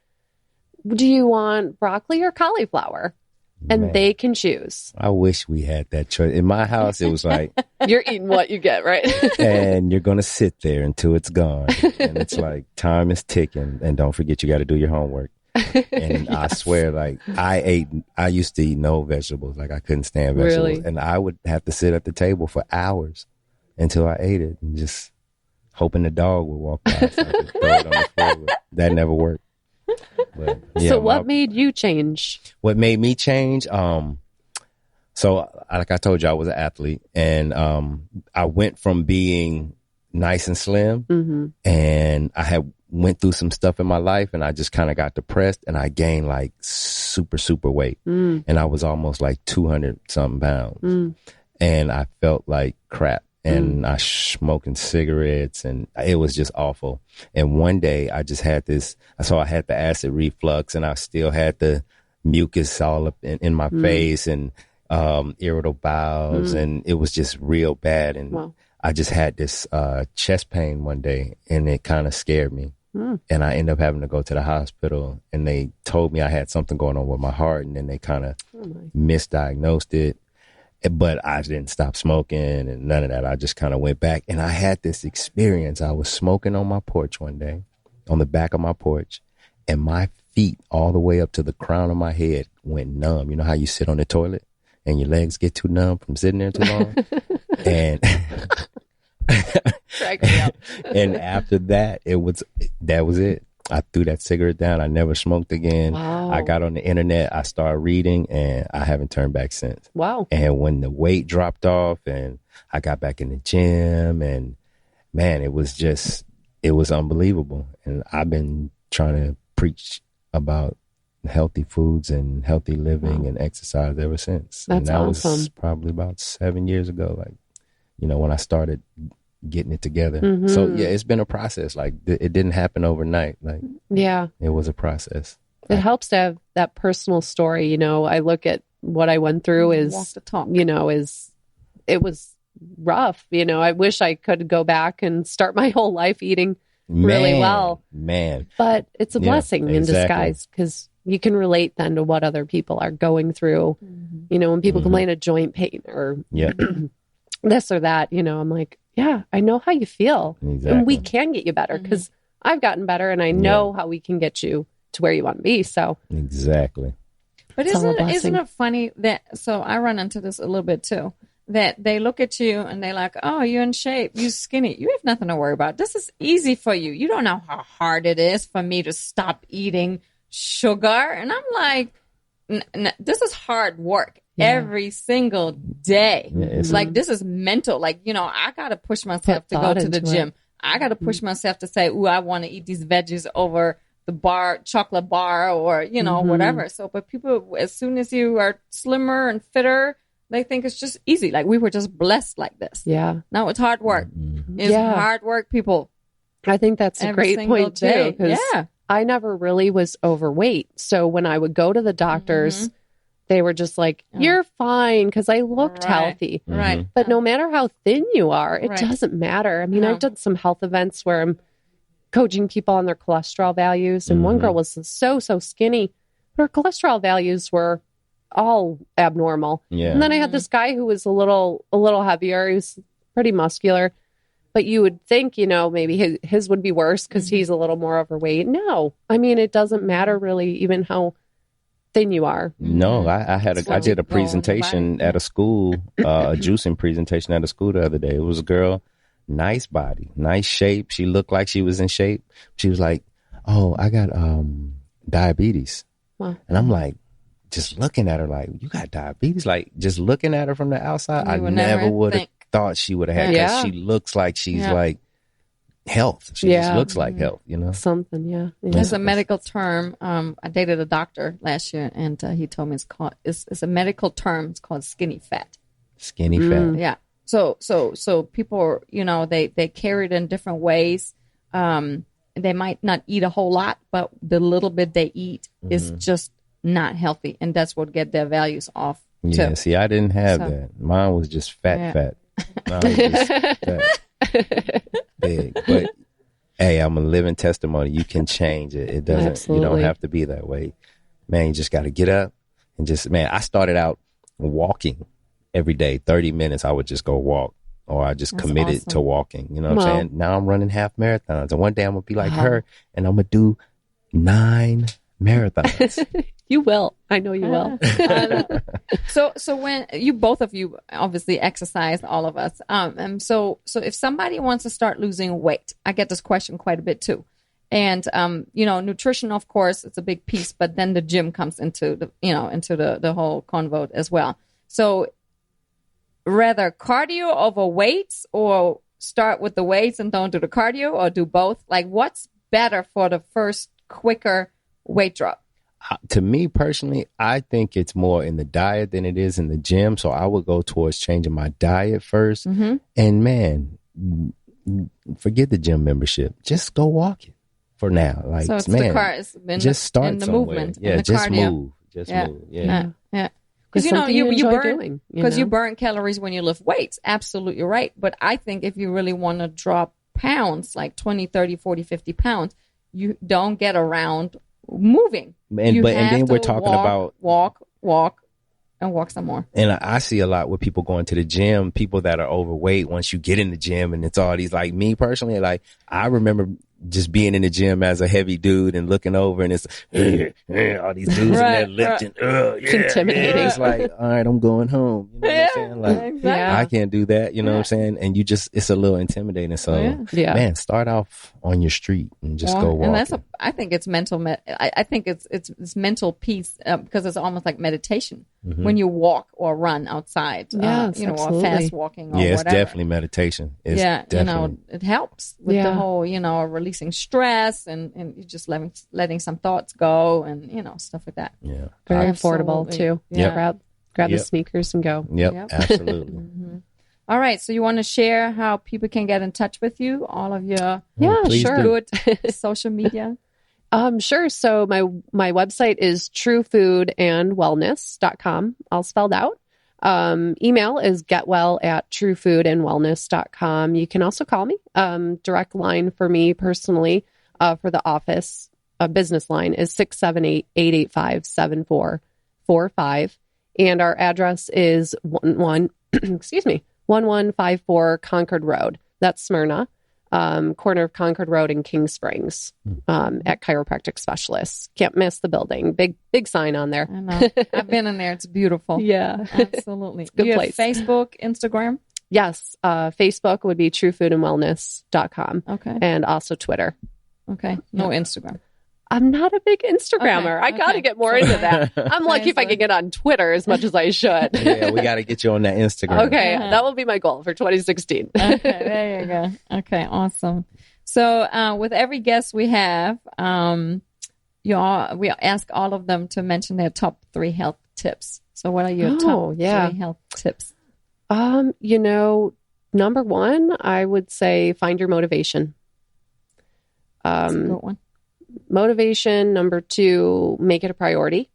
do you want broccoli or cauliflower? And Man, they can choose. I wish we had that choice. In my house, it was like, You're eating what you get, right? and you're going to sit there until it's gone. And it's like, time is ticking. And don't forget, you got to do your homework. And I swear, like, I used to eat no vegetables. Like, I couldn't stand vegetables. Really? And I would have to sit at the table for hours until I ate it and just hoping the dog would walk by so I could throw it on the floor. But that never worked. But, yeah, So what made you change? What made me change? So like I told you, I was an athlete, and I went from being nice and slim, and I went through some stuff in my life, and I just kind of got depressed, and I gained like super weight, and I was almost like 200 something pounds, and I felt like crap. And I smoking cigarettes, and it was just awful. And one day I just had this, so I had the acid reflux, and I still had the mucus all up in my face, and irritable bowels, and it was just real bad. And I just had this chest pain one day, and it kind of scared me. And I ended up having to go to the hospital, and they told me I had something going on with my heart, and then they kind of misdiagnosed it. But I didn't stop smoking and none of that. I just kind of went back, and I had this experience. I was smoking on my porch one day, on the back of my porch, and my feet all the way up to the crown of my head went numb. You know how you sit on the toilet and your legs get too numb from sitting there too long? And and after that, that was it. I threw that cigarette down. I never smoked again. Wow. I got on the internet. I started reading, and I haven't turned back since. Wow. And when the weight dropped off, and I got back in the gym, and man, it was unbelievable. And I've been trying to preach about healthy foods and healthy living and exercise ever since. That's and that awesome. was probably about 7 years ago. Like, when I started getting it together. So yeah, it's been a process. Like, it didn't happen overnight. Like, yeah, it was a process. It helps to have that personal story. I look at what I went through Walk the talk. It was rough. I wish I could go back and start my whole life eating really well. Man. But it's a blessing in disguise, because you can relate then to what other people are going through. When people complain of joint pain or this or that, I'm like, yeah, I know how you feel. Exactly. And we can get you better, because I've gotten better, and I know how we can get you to where you want to be. So exactly. But isn't it funny that, so I run into this a little bit too, that they look at you and they're like, oh, you're in shape, you're skinny, you have nothing to worry about. This is easy for you. You don't know how hard it is for me to stop eating sugar. And I'm like, this is hard work. Every single day. It's like, this is mental. Like, I got to push myself to go to the gym. I got to push myself to say, ooh, I want to eat these veggies over the chocolate bar, or, whatever. So, but people, as soon as you are slimmer and fitter, they think it's just easy. Like, we were just blessed like this. Yeah. No, it's hard work. It's hard work, people. I think that's a great point too. Because I never really was overweight. So when I would go to the doctors, they were just like, you're fine, because I looked healthy. Right. But no matter how thin you are, it doesn't matter. I mean, I've done some health events where I'm coaching people on their cholesterol values. And one girl was so skinny, but her cholesterol values were all abnormal. Yeah. And then I had this guy who was a little heavier. He was pretty muscular. But you would think, maybe his would be worse because he's a little more overweight. No. I mean, it doesn't matter really even how thin you are. No, I did a presentation at a school, a juicing presentation at a school the other day. It was a girl, nice body, nice shape. She looked like she was in shape. She was like, oh, I got diabetes. Wow. And I'm like, just looking at her like, you got diabetes? Like, just looking at her from the outside, I never would have thought she would have had, because she looks like she's like health. She just looks like health, Something, There's a medical term. I dated a doctor last year, and he told me it's a medical term. It's called skinny fat. Skinny fat. Yeah. So people, they carry it in different ways. They might not eat a whole lot, but the little bit they eat is just not healthy, and that's what get their values off. Yeah. too. See, I didn't have that. Mine was just fat. No, it's just that big. But hey, I'm a living testimony. You can change it. It doesn't. Absolutely. You don't have to be that way, man. You just got to get up and just, man. I started out walking every day, 30 minutes. I would just go walk, or I just That's committed awesome. to walking. You know what I'm saying? Now I'm running half marathons, and one day I'm gonna be like her, and I'm gonna do 9 marathons. You will. I know you will. So when you, both of you obviously exercise, all of us. And so if somebody wants to start losing weight, I get this question quite a bit too. And, nutrition, of course, it's a big piece, but then the gym comes into the whole convo as well. So rather cardio over weights, or start with the weights and don't do the cardio, or do both? Like, what's better for the first quicker weight drop? To me personally, I think it's more in the diet than it is in the gym. So I would go towards changing my diet first. Mm-hmm. And man, forget the gym membership. Just go walking for now. Like, So it's man, it's been just start in the somewhere. movement, Yeah, in the just cardio. move. Just Yeah. move. Yeah. Yeah. It's Because something you enjoy burn doing, because you know? burn calories when you lift weights. Absolutely right. But I think if you really want to drop pounds, like 20, 30, 40, 50 pounds, you don't get around moving. And then we're to talking walk, about walk some more. And I see a lot with people going to the gym, people that are overweight. Once you get in the gym, and it's all these, like me personally, like I remember just being in the gym as a heavy dude and looking over, and it's all these dudes in there lifting. Intimidating. It's like, all right, I'm going home. You know what I'm saying? Like, exactly. Yeah. I can't do that. You know what I'm saying? And you just, it's a little intimidating. So, Yeah. man, start off on your street and just go walk. And I think it's mental. I think it's mental peace, because it's almost like meditation when you walk or run outside. Yes, or absolutely. fast walking or Yeah, it's whatever. definitely meditation. It's Yeah, definitely. it helps with the Yeah. whole, releasing stress and you just letting some thoughts go and, stuff like that. Yeah. Very Absolutely. affordable too. Yeah. Grab the Yep. sneakers and go. Yep, Yep. absolutely. All right. So you want to share how people can get in touch with you, all of your Yeah, please sure. do. good social media? Sure. So my website is truefoodandwellness.com, all spelled out. Email is getwell@truefoodandwellness.com. You can also call me. Direct line for me personally, for the office, business line is 678-885-7445. And our address is 1154 Concord Road. That's Smyrna. Corner of Concord Road and King Springs, at Chiropractic Specialists. Can't miss the building. Big sign on there. I know. I've been in there. It's beautiful. Yeah. Absolutely. a good Do you have place. Facebook, Instagram? Yes. Facebook would be truefoodandwellness.com, Okay. and also Twitter. Okay. No Instagram. I'm not a big Instagrammer. Okay, I got to okay. get more into that. I'm lucky if I can get on Twitter as much as I should. Yeah, we got to get you on that Instagram. Okay. That will be my goal for 2016. Okay, there you go. Okay, awesome. So with every guest we have, we ask all of them to mention their top 3 health tips. So what are your top 3 health tips? Number 1, I would say find your motivation. That's a good one. Motivation. Number 2, make it a priority.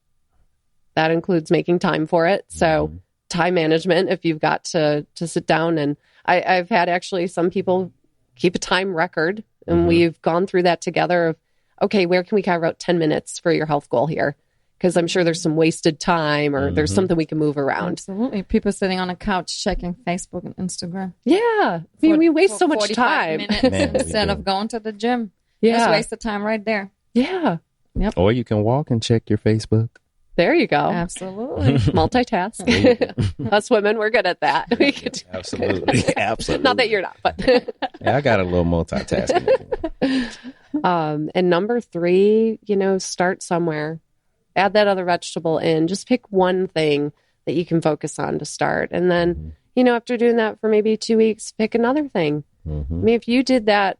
That includes making time for it. So time management, if you've got to sit down, and I've had actually some people keep a time record, and we've gone through that together of, okay, where can we carve out 10 minutes for your health goal here? Because I'm sure there's some wasted time, or there's something we can move around. Absolutely. People sitting on a couch checking Facebook and Instagram. Yeah. I mean, we waste so much 45 time. minutes Man, we instead do. of going to the gym. Yeah. Just waste the time right there. Yeah. Or you can walk and check your Facebook. There you go. Absolutely. Multitask. Us women, we're good at that. We could, Absolutely. Absolutely. not that you're not, but. Yeah, I got a little multitasking. And number 3, start somewhere. Add that other vegetable in. Just pick one thing that you can focus on to start. And then, after doing that for maybe 2 weeks, pick another thing. I mean, if you did that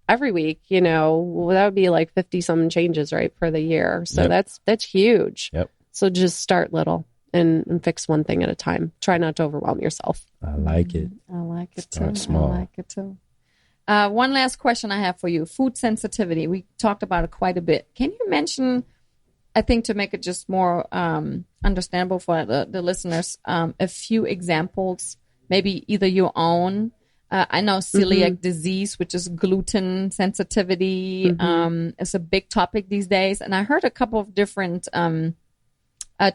every week, that would be like 50 some changes, right, for the year. So Yep. that's huge. Yep. So just start little and fix one thing at a time. Try not to overwhelm yourself. I like it. I like it Start too. small. I like it too. One last question I have for you. Food sensitivity. We talked about it quite a bit. Can you mention, I think to make it just more understandable for the listeners, a few examples maybe either your own. I know celiac disease, which is gluten sensitivity, is a big topic these days. And I heard a couple of different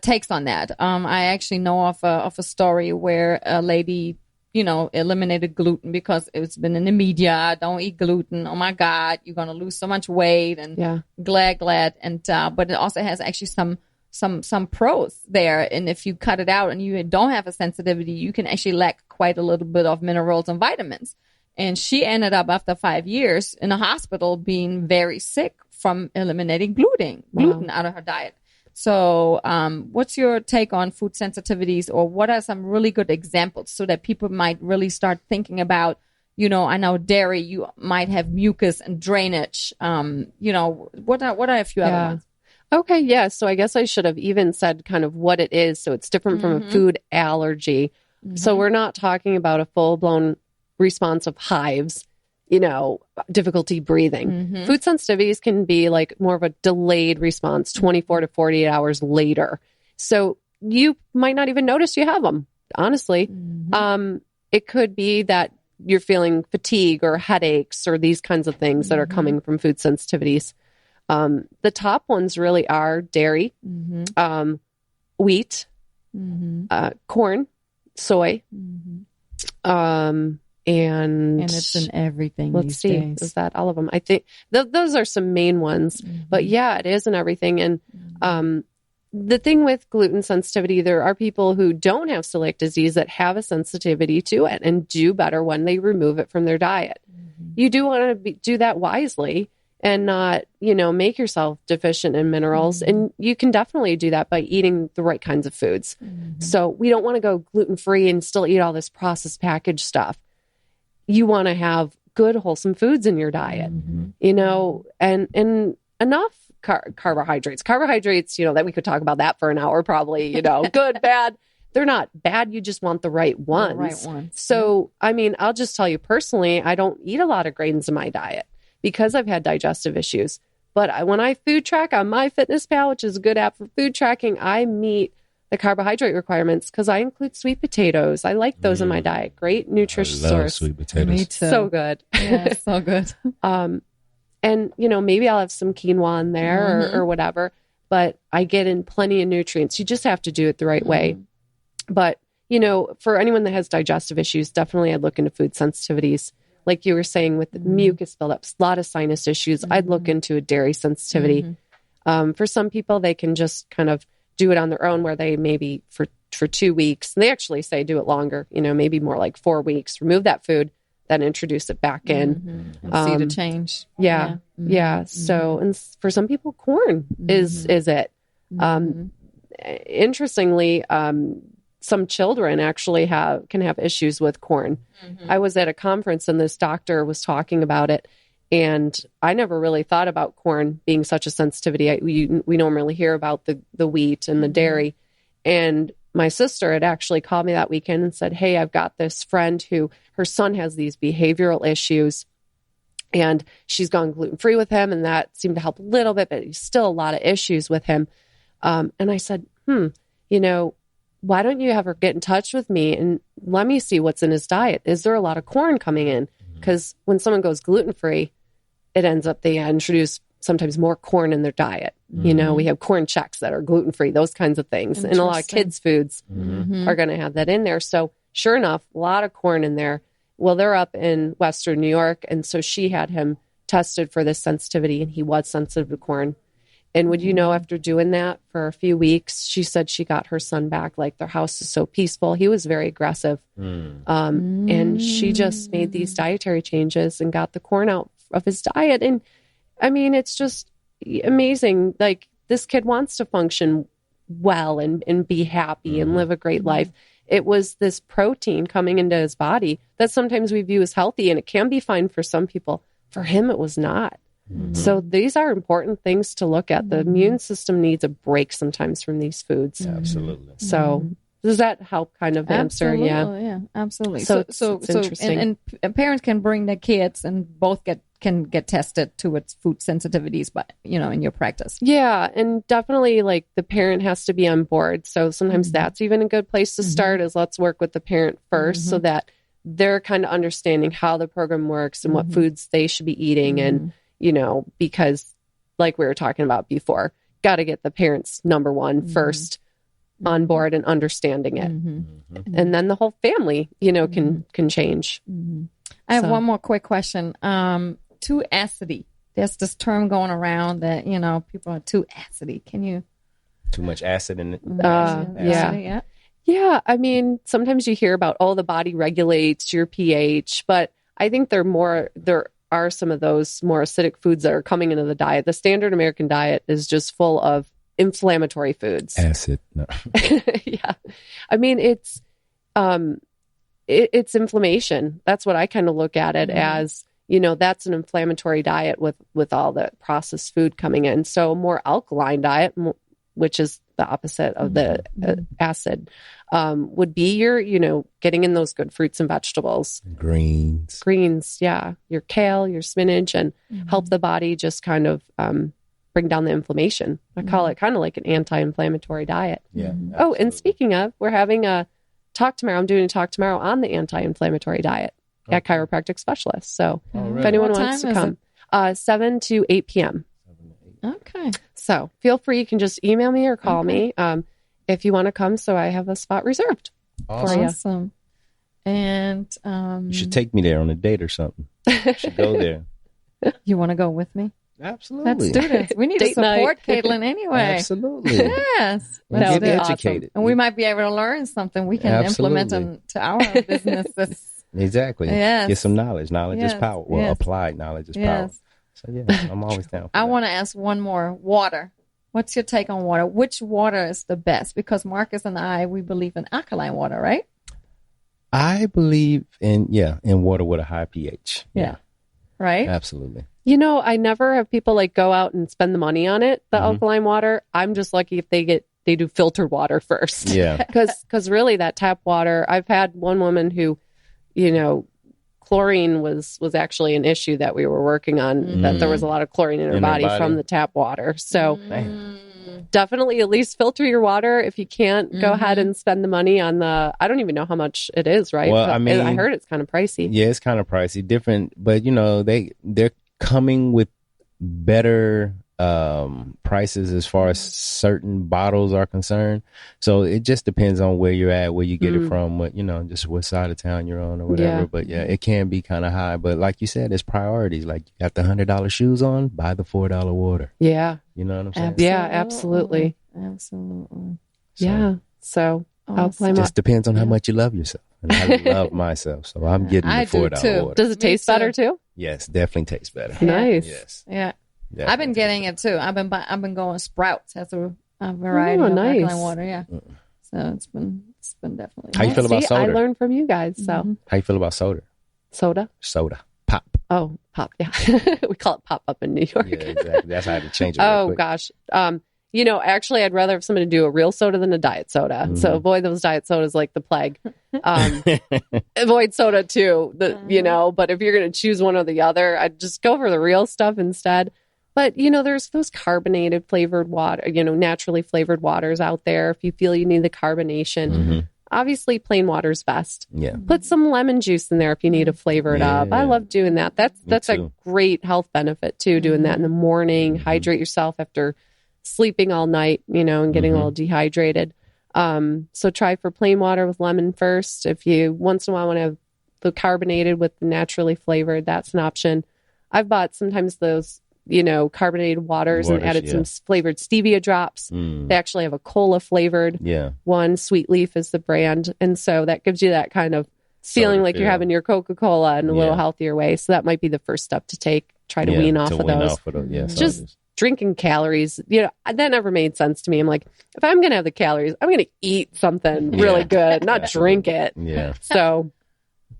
takes on that. I actually know of a story where a lady, eliminated gluten because it's been in the media. Don't eat gluten. Oh my God, you're going to lose so much weight. And glad. And, but it also has actually some pros there. And if you cut it out and you don't have a sensitivity, you can actually lack quite a little bit of minerals and vitamins. And she ended up after 5 years in a hospital being very sick from eliminating gluten out of her diet. So what's your take on food sensitivities, or what are some really good examples so that people might really start thinking about, I know dairy, you might have mucus and drainage. What are a few other ones? Okay, yeah. So I guess I should have even said kind of what it is. So it's different from a food allergy. So we're not talking about a full-blown response of hives, difficulty breathing. Food sensitivities can be like more of a delayed response, 24 to 48 hours later. So you might not even notice you have them, honestly. It could be that you're feeling fatigue or headaches or these kinds of things that are coming from food sensitivities. The top ones really are dairy, wheat, corn, soy, and it's in everything. Let's see, days. Is that all of them? I think those are some main ones. But yeah, it is in everything. And the thing with gluten sensitivity, there are people who don't have celiac disease that have a sensitivity to it and do better when they remove it from their diet. You do want to do that wisely and not, make yourself deficient in minerals. And you can definitely do that by eating the right kinds of foods. So we don't want to go gluten-free and still eat all this processed packaged stuff. You want to have good, wholesome foods in your diet, and enough carbohydrates. Carbohydrates, that we could talk about that for an hour, probably, good, bad. They're not bad. You just want the right ones. The right ones. So, I'll just tell you personally, I don't eat a lot of grains in my diet because I've had digestive issues. But when I food track on MyFitnessPal, which is a good app for food tracking, I meet the carbohydrate requirements because I include sweet potatoes. I like those in my diet. Great nutritious source. Sweet potatoes. Me too. So good. Yeah, so good. And maybe I'll have some quinoa in there or whatever, but I get in plenty of nutrients. You just have to do it the right way. But, for anyone that has digestive issues, definitely I'd look into food sensitivities. Like you were saying with the mucus buildups, a lot of sinus issues. I'd look into a dairy sensitivity. For some people, they can just kind of do it on their own, where they maybe for 2 weeks, and they actually say do it longer, maybe more like 4 weeks, remove that food, then introduce it back in. And see the change. Yeah. So, and for some people, corn is it. Interestingly, some children actually can have issues with corn. I was at a conference and this doctor was talking about it. And I never really thought about corn being such a sensitivity. We normally hear about the wheat and the dairy. And my sister had actually called me that weekend and said, hey, I've got this friend who her son has these behavioral issues. And she's gone gluten-free with him. And that seemed to help a little bit, but he's still a lot of issues with him. And I said, why don't you have her get in touch with me and let me see what's in his diet? Is there a lot of corn coming in? Because when someone goes gluten-free, it ends up they introduce sometimes more corn in their diet. We have corn checks that are gluten-free, those kinds of things. And a lot of kids' foods are going to have that in there. So sure enough, a lot of corn in there. Well, they're up in Western New York. And so she had him tested for this sensitivity, and he was sensitive to corn. And would you know, after doing that for a few weeks, she said she got her son back. Like, their house is so peaceful. He was very aggressive. And she just made these dietary changes and got the corn out of his diet. And it's just amazing. Like, this kid wants to function well and be happy and live a great life. It was this protein coming into his body that sometimes we view as healthy, and it can be fine for some people. For him, it was not. So these are important things to look at. The immune system needs a break sometimes from these foods. Absolutely. So Does that help kind of answer? Absolutely, yeah, absolutely. So it's interesting. and parents can bring their kids and both can get tested to its food sensitivities, but in your practice. Yeah, and definitely like the parent has to be on board. So sometimes that's even a good place to start is let's work with the parent first so that they're kind of understanding how the program works and what foods they should be eating. And, because like we were talking about before, got to get the parents, number one, first on board and understanding it. And then the whole family, can change. I have one more quick question. Too acidy. There's this term going around that, people are too acidy. Can you? Too much acid in it. Yeah. Yeah. I mean, sometimes you hear about, the body regulates your pH, but I think there are some of those more acidic foods that are coming into the diet. The standard American diet is just full of inflammatory foods. Acid. No. Yeah. I mean, it's inflammation. That's what I kind of look at it as, that's an inflammatory diet with all the processed food coming in. So more alkaline diet, which is the opposite of the acid, would be your, getting in those good fruits and vegetables. Greens. Yeah. Your kale, your spinach, and help the body just kind of, bring down the inflammation. I call it kind of like an anti-inflammatory diet. Yeah. Oh, and speaking of, we're having a talk tomorrow. I'm doing a talk tomorrow on the anti-inflammatory diet at Chiropractic Specialist. So if anyone wants to come, 7 to 8 p.m. Okay. So feel free. You can just email me or call me if you want to come. So I have a spot reserved for you. Awesome. And you should take me there on a date or something. You should go there. You want to go with me? Absolutely. Let's do this. We need to support Caitlin anyway. Absolutely. Yes. Let's get Awesome. educated. And we might be able to learn something we can implement into our businesses. Exactly. Yes. Get some knowledge. Knowledge is power. Well, Yes. applied knowledge is power. So yeah, I'm always down for I that. want to ask one more. Water. What's your take on water? Which water is the best? Because Marcus and I, we believe in alkaline water, right? I believe in water with a high pH. Yeah. Right? Absolutely. I never have people like go out and spend the money on it, the alkaline water. I'm just lucky if they do filtered water first. Yeah. Because really that tap water, I've had one woman who, chlorine was actually an issue that we were working on, that there was a lot of chlorine in her body from the tap water. So definitely at least filter your water. If you can't, go ahead and spend the money on I don't even know how much it is, right? Well, I mean, I heard it's kind of pricey. Yeah, it's kind of pricey, different, but they're coming with better prices as far as certain bottles are concerned. So it just depends on where you're at, where you get it from, what just what side of town you're on or whatever. Yeah. But yeah, it can be kind of high. But like you said, it's priorities. Like you got the $100 shoes on, buy the $4 water. Yeah. You know what I'm saying? Yeah, absolutely. Absolutely. So Yeah. So Awesome. it just depends on how much you love yourself. And I love myself. So I'm getting the I do $4 too. water. does it taste too. better too? Yes, definitely tastes better. Nice. Yes. Yeah. definitely I've been getting it too. I've been going Sprouts. Has a variety of nice. alkaline water. Yeah. So it's been definitely. How you nice. feel about See, soda? I learned from you guys. So How you feel about soda? soda. Pop. Oh, pop. Yeah. We call it pop up in New York. Yeah, exactly. That's how I had to change it. real Oh quick. gosh. Actually, I'd rather have somebody do a real soda than a diet soda. So avoid those diet sodas like the plague. Avoid soda too. But if you're going to choose one or the other, I'd just go for the real stuff instead. But there's those carbonated flavored water, naturally flavored waters out there. If you feel you need the carbonation, obviously plain water's best. Yeah. Put some lemon juice in there if you need to flavor it up. I Yeah. love doing that. That's a too. great health benefit too, doing that in the morning. Hydrate yourself after sleeping all night, and getting a little dehydrated. So try for plain water with lemon first. If you once in a while want to have the carbonated with the naturally flavored, that's an option. I've bought sometimes those, carbonated waters and added some flavored stevia drops. They actually have a cola flavored one. Sweet Leaf is the brand. And so that gives you that kind of feeling Soda like you're feel. having your Coca-Cola in a little healthier way. So that might be the first step to take. Try to wean off of those. Just sodas. drinking calories, that never made sense to me. I'm like, if I'm going to have the calories, I'm going to eat something really good, not drink it. Yeah. So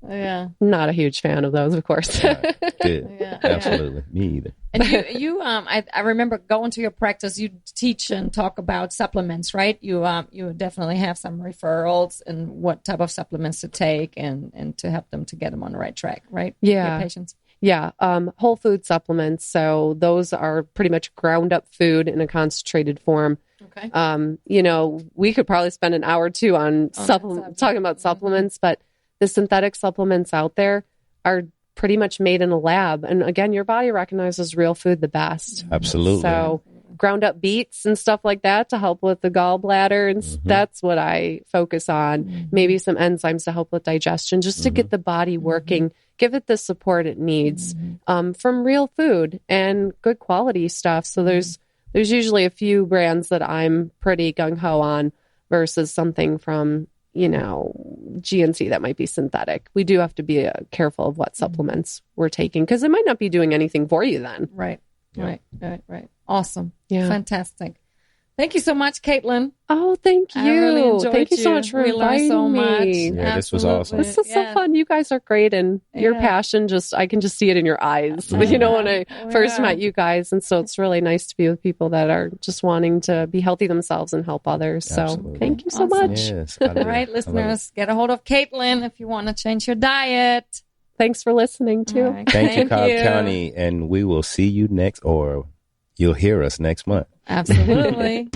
Yeah. Not a huge fan of those, of course. Right. Good. Yeah. Absolutely. Me either. And I remember going to your practice. You teach and talk about supplements, right? You definitely have some referrals and what type of supplements to take and to help them to get them on the right track, right? Yeah. Your patients. Yeah. Whole food supplements. So those are pretty much ground up food in a concentrated form. Okay. We could probably spend an hour or two on talking about supplements, but the synthetic supplements out there are pretty much made in a lab. And again, your body recognizes real food the best. Absolutely. So ground up beets and stuff like that to help with the gallbladder. And that's what I focus on. Maybe some enzymes to help with digestion, just to get the body working, give it the support it needs from real food and good quality stuff. So there's usually a few brands that I'm pretty gung-ho on versus something from, GNC that might be synthetic. We do have to be careful of what supplements we're taking because it might not be doing anything for you then. Right. Awesome. Yeah. Fantastic. Thank you so much, Caitlin. Oh, thank you. I really enjoyed Thank you so much for inviting so me. much. Yeah, this was awesome. This is so fun. You guys are great. And your passion, I can just see it in your eyes, when I first met you guys. And so it's really nice to be with people that are just wanting to be healthy themselves and help others. Absolutely. So thank you so much. Yes, All right, listeners, get a hold of Caitlin if you want to change your diet. Thanks for listening too. All right. Thank you, Cobb County. And we will see you next, or you'll hear us next month. Absolutely.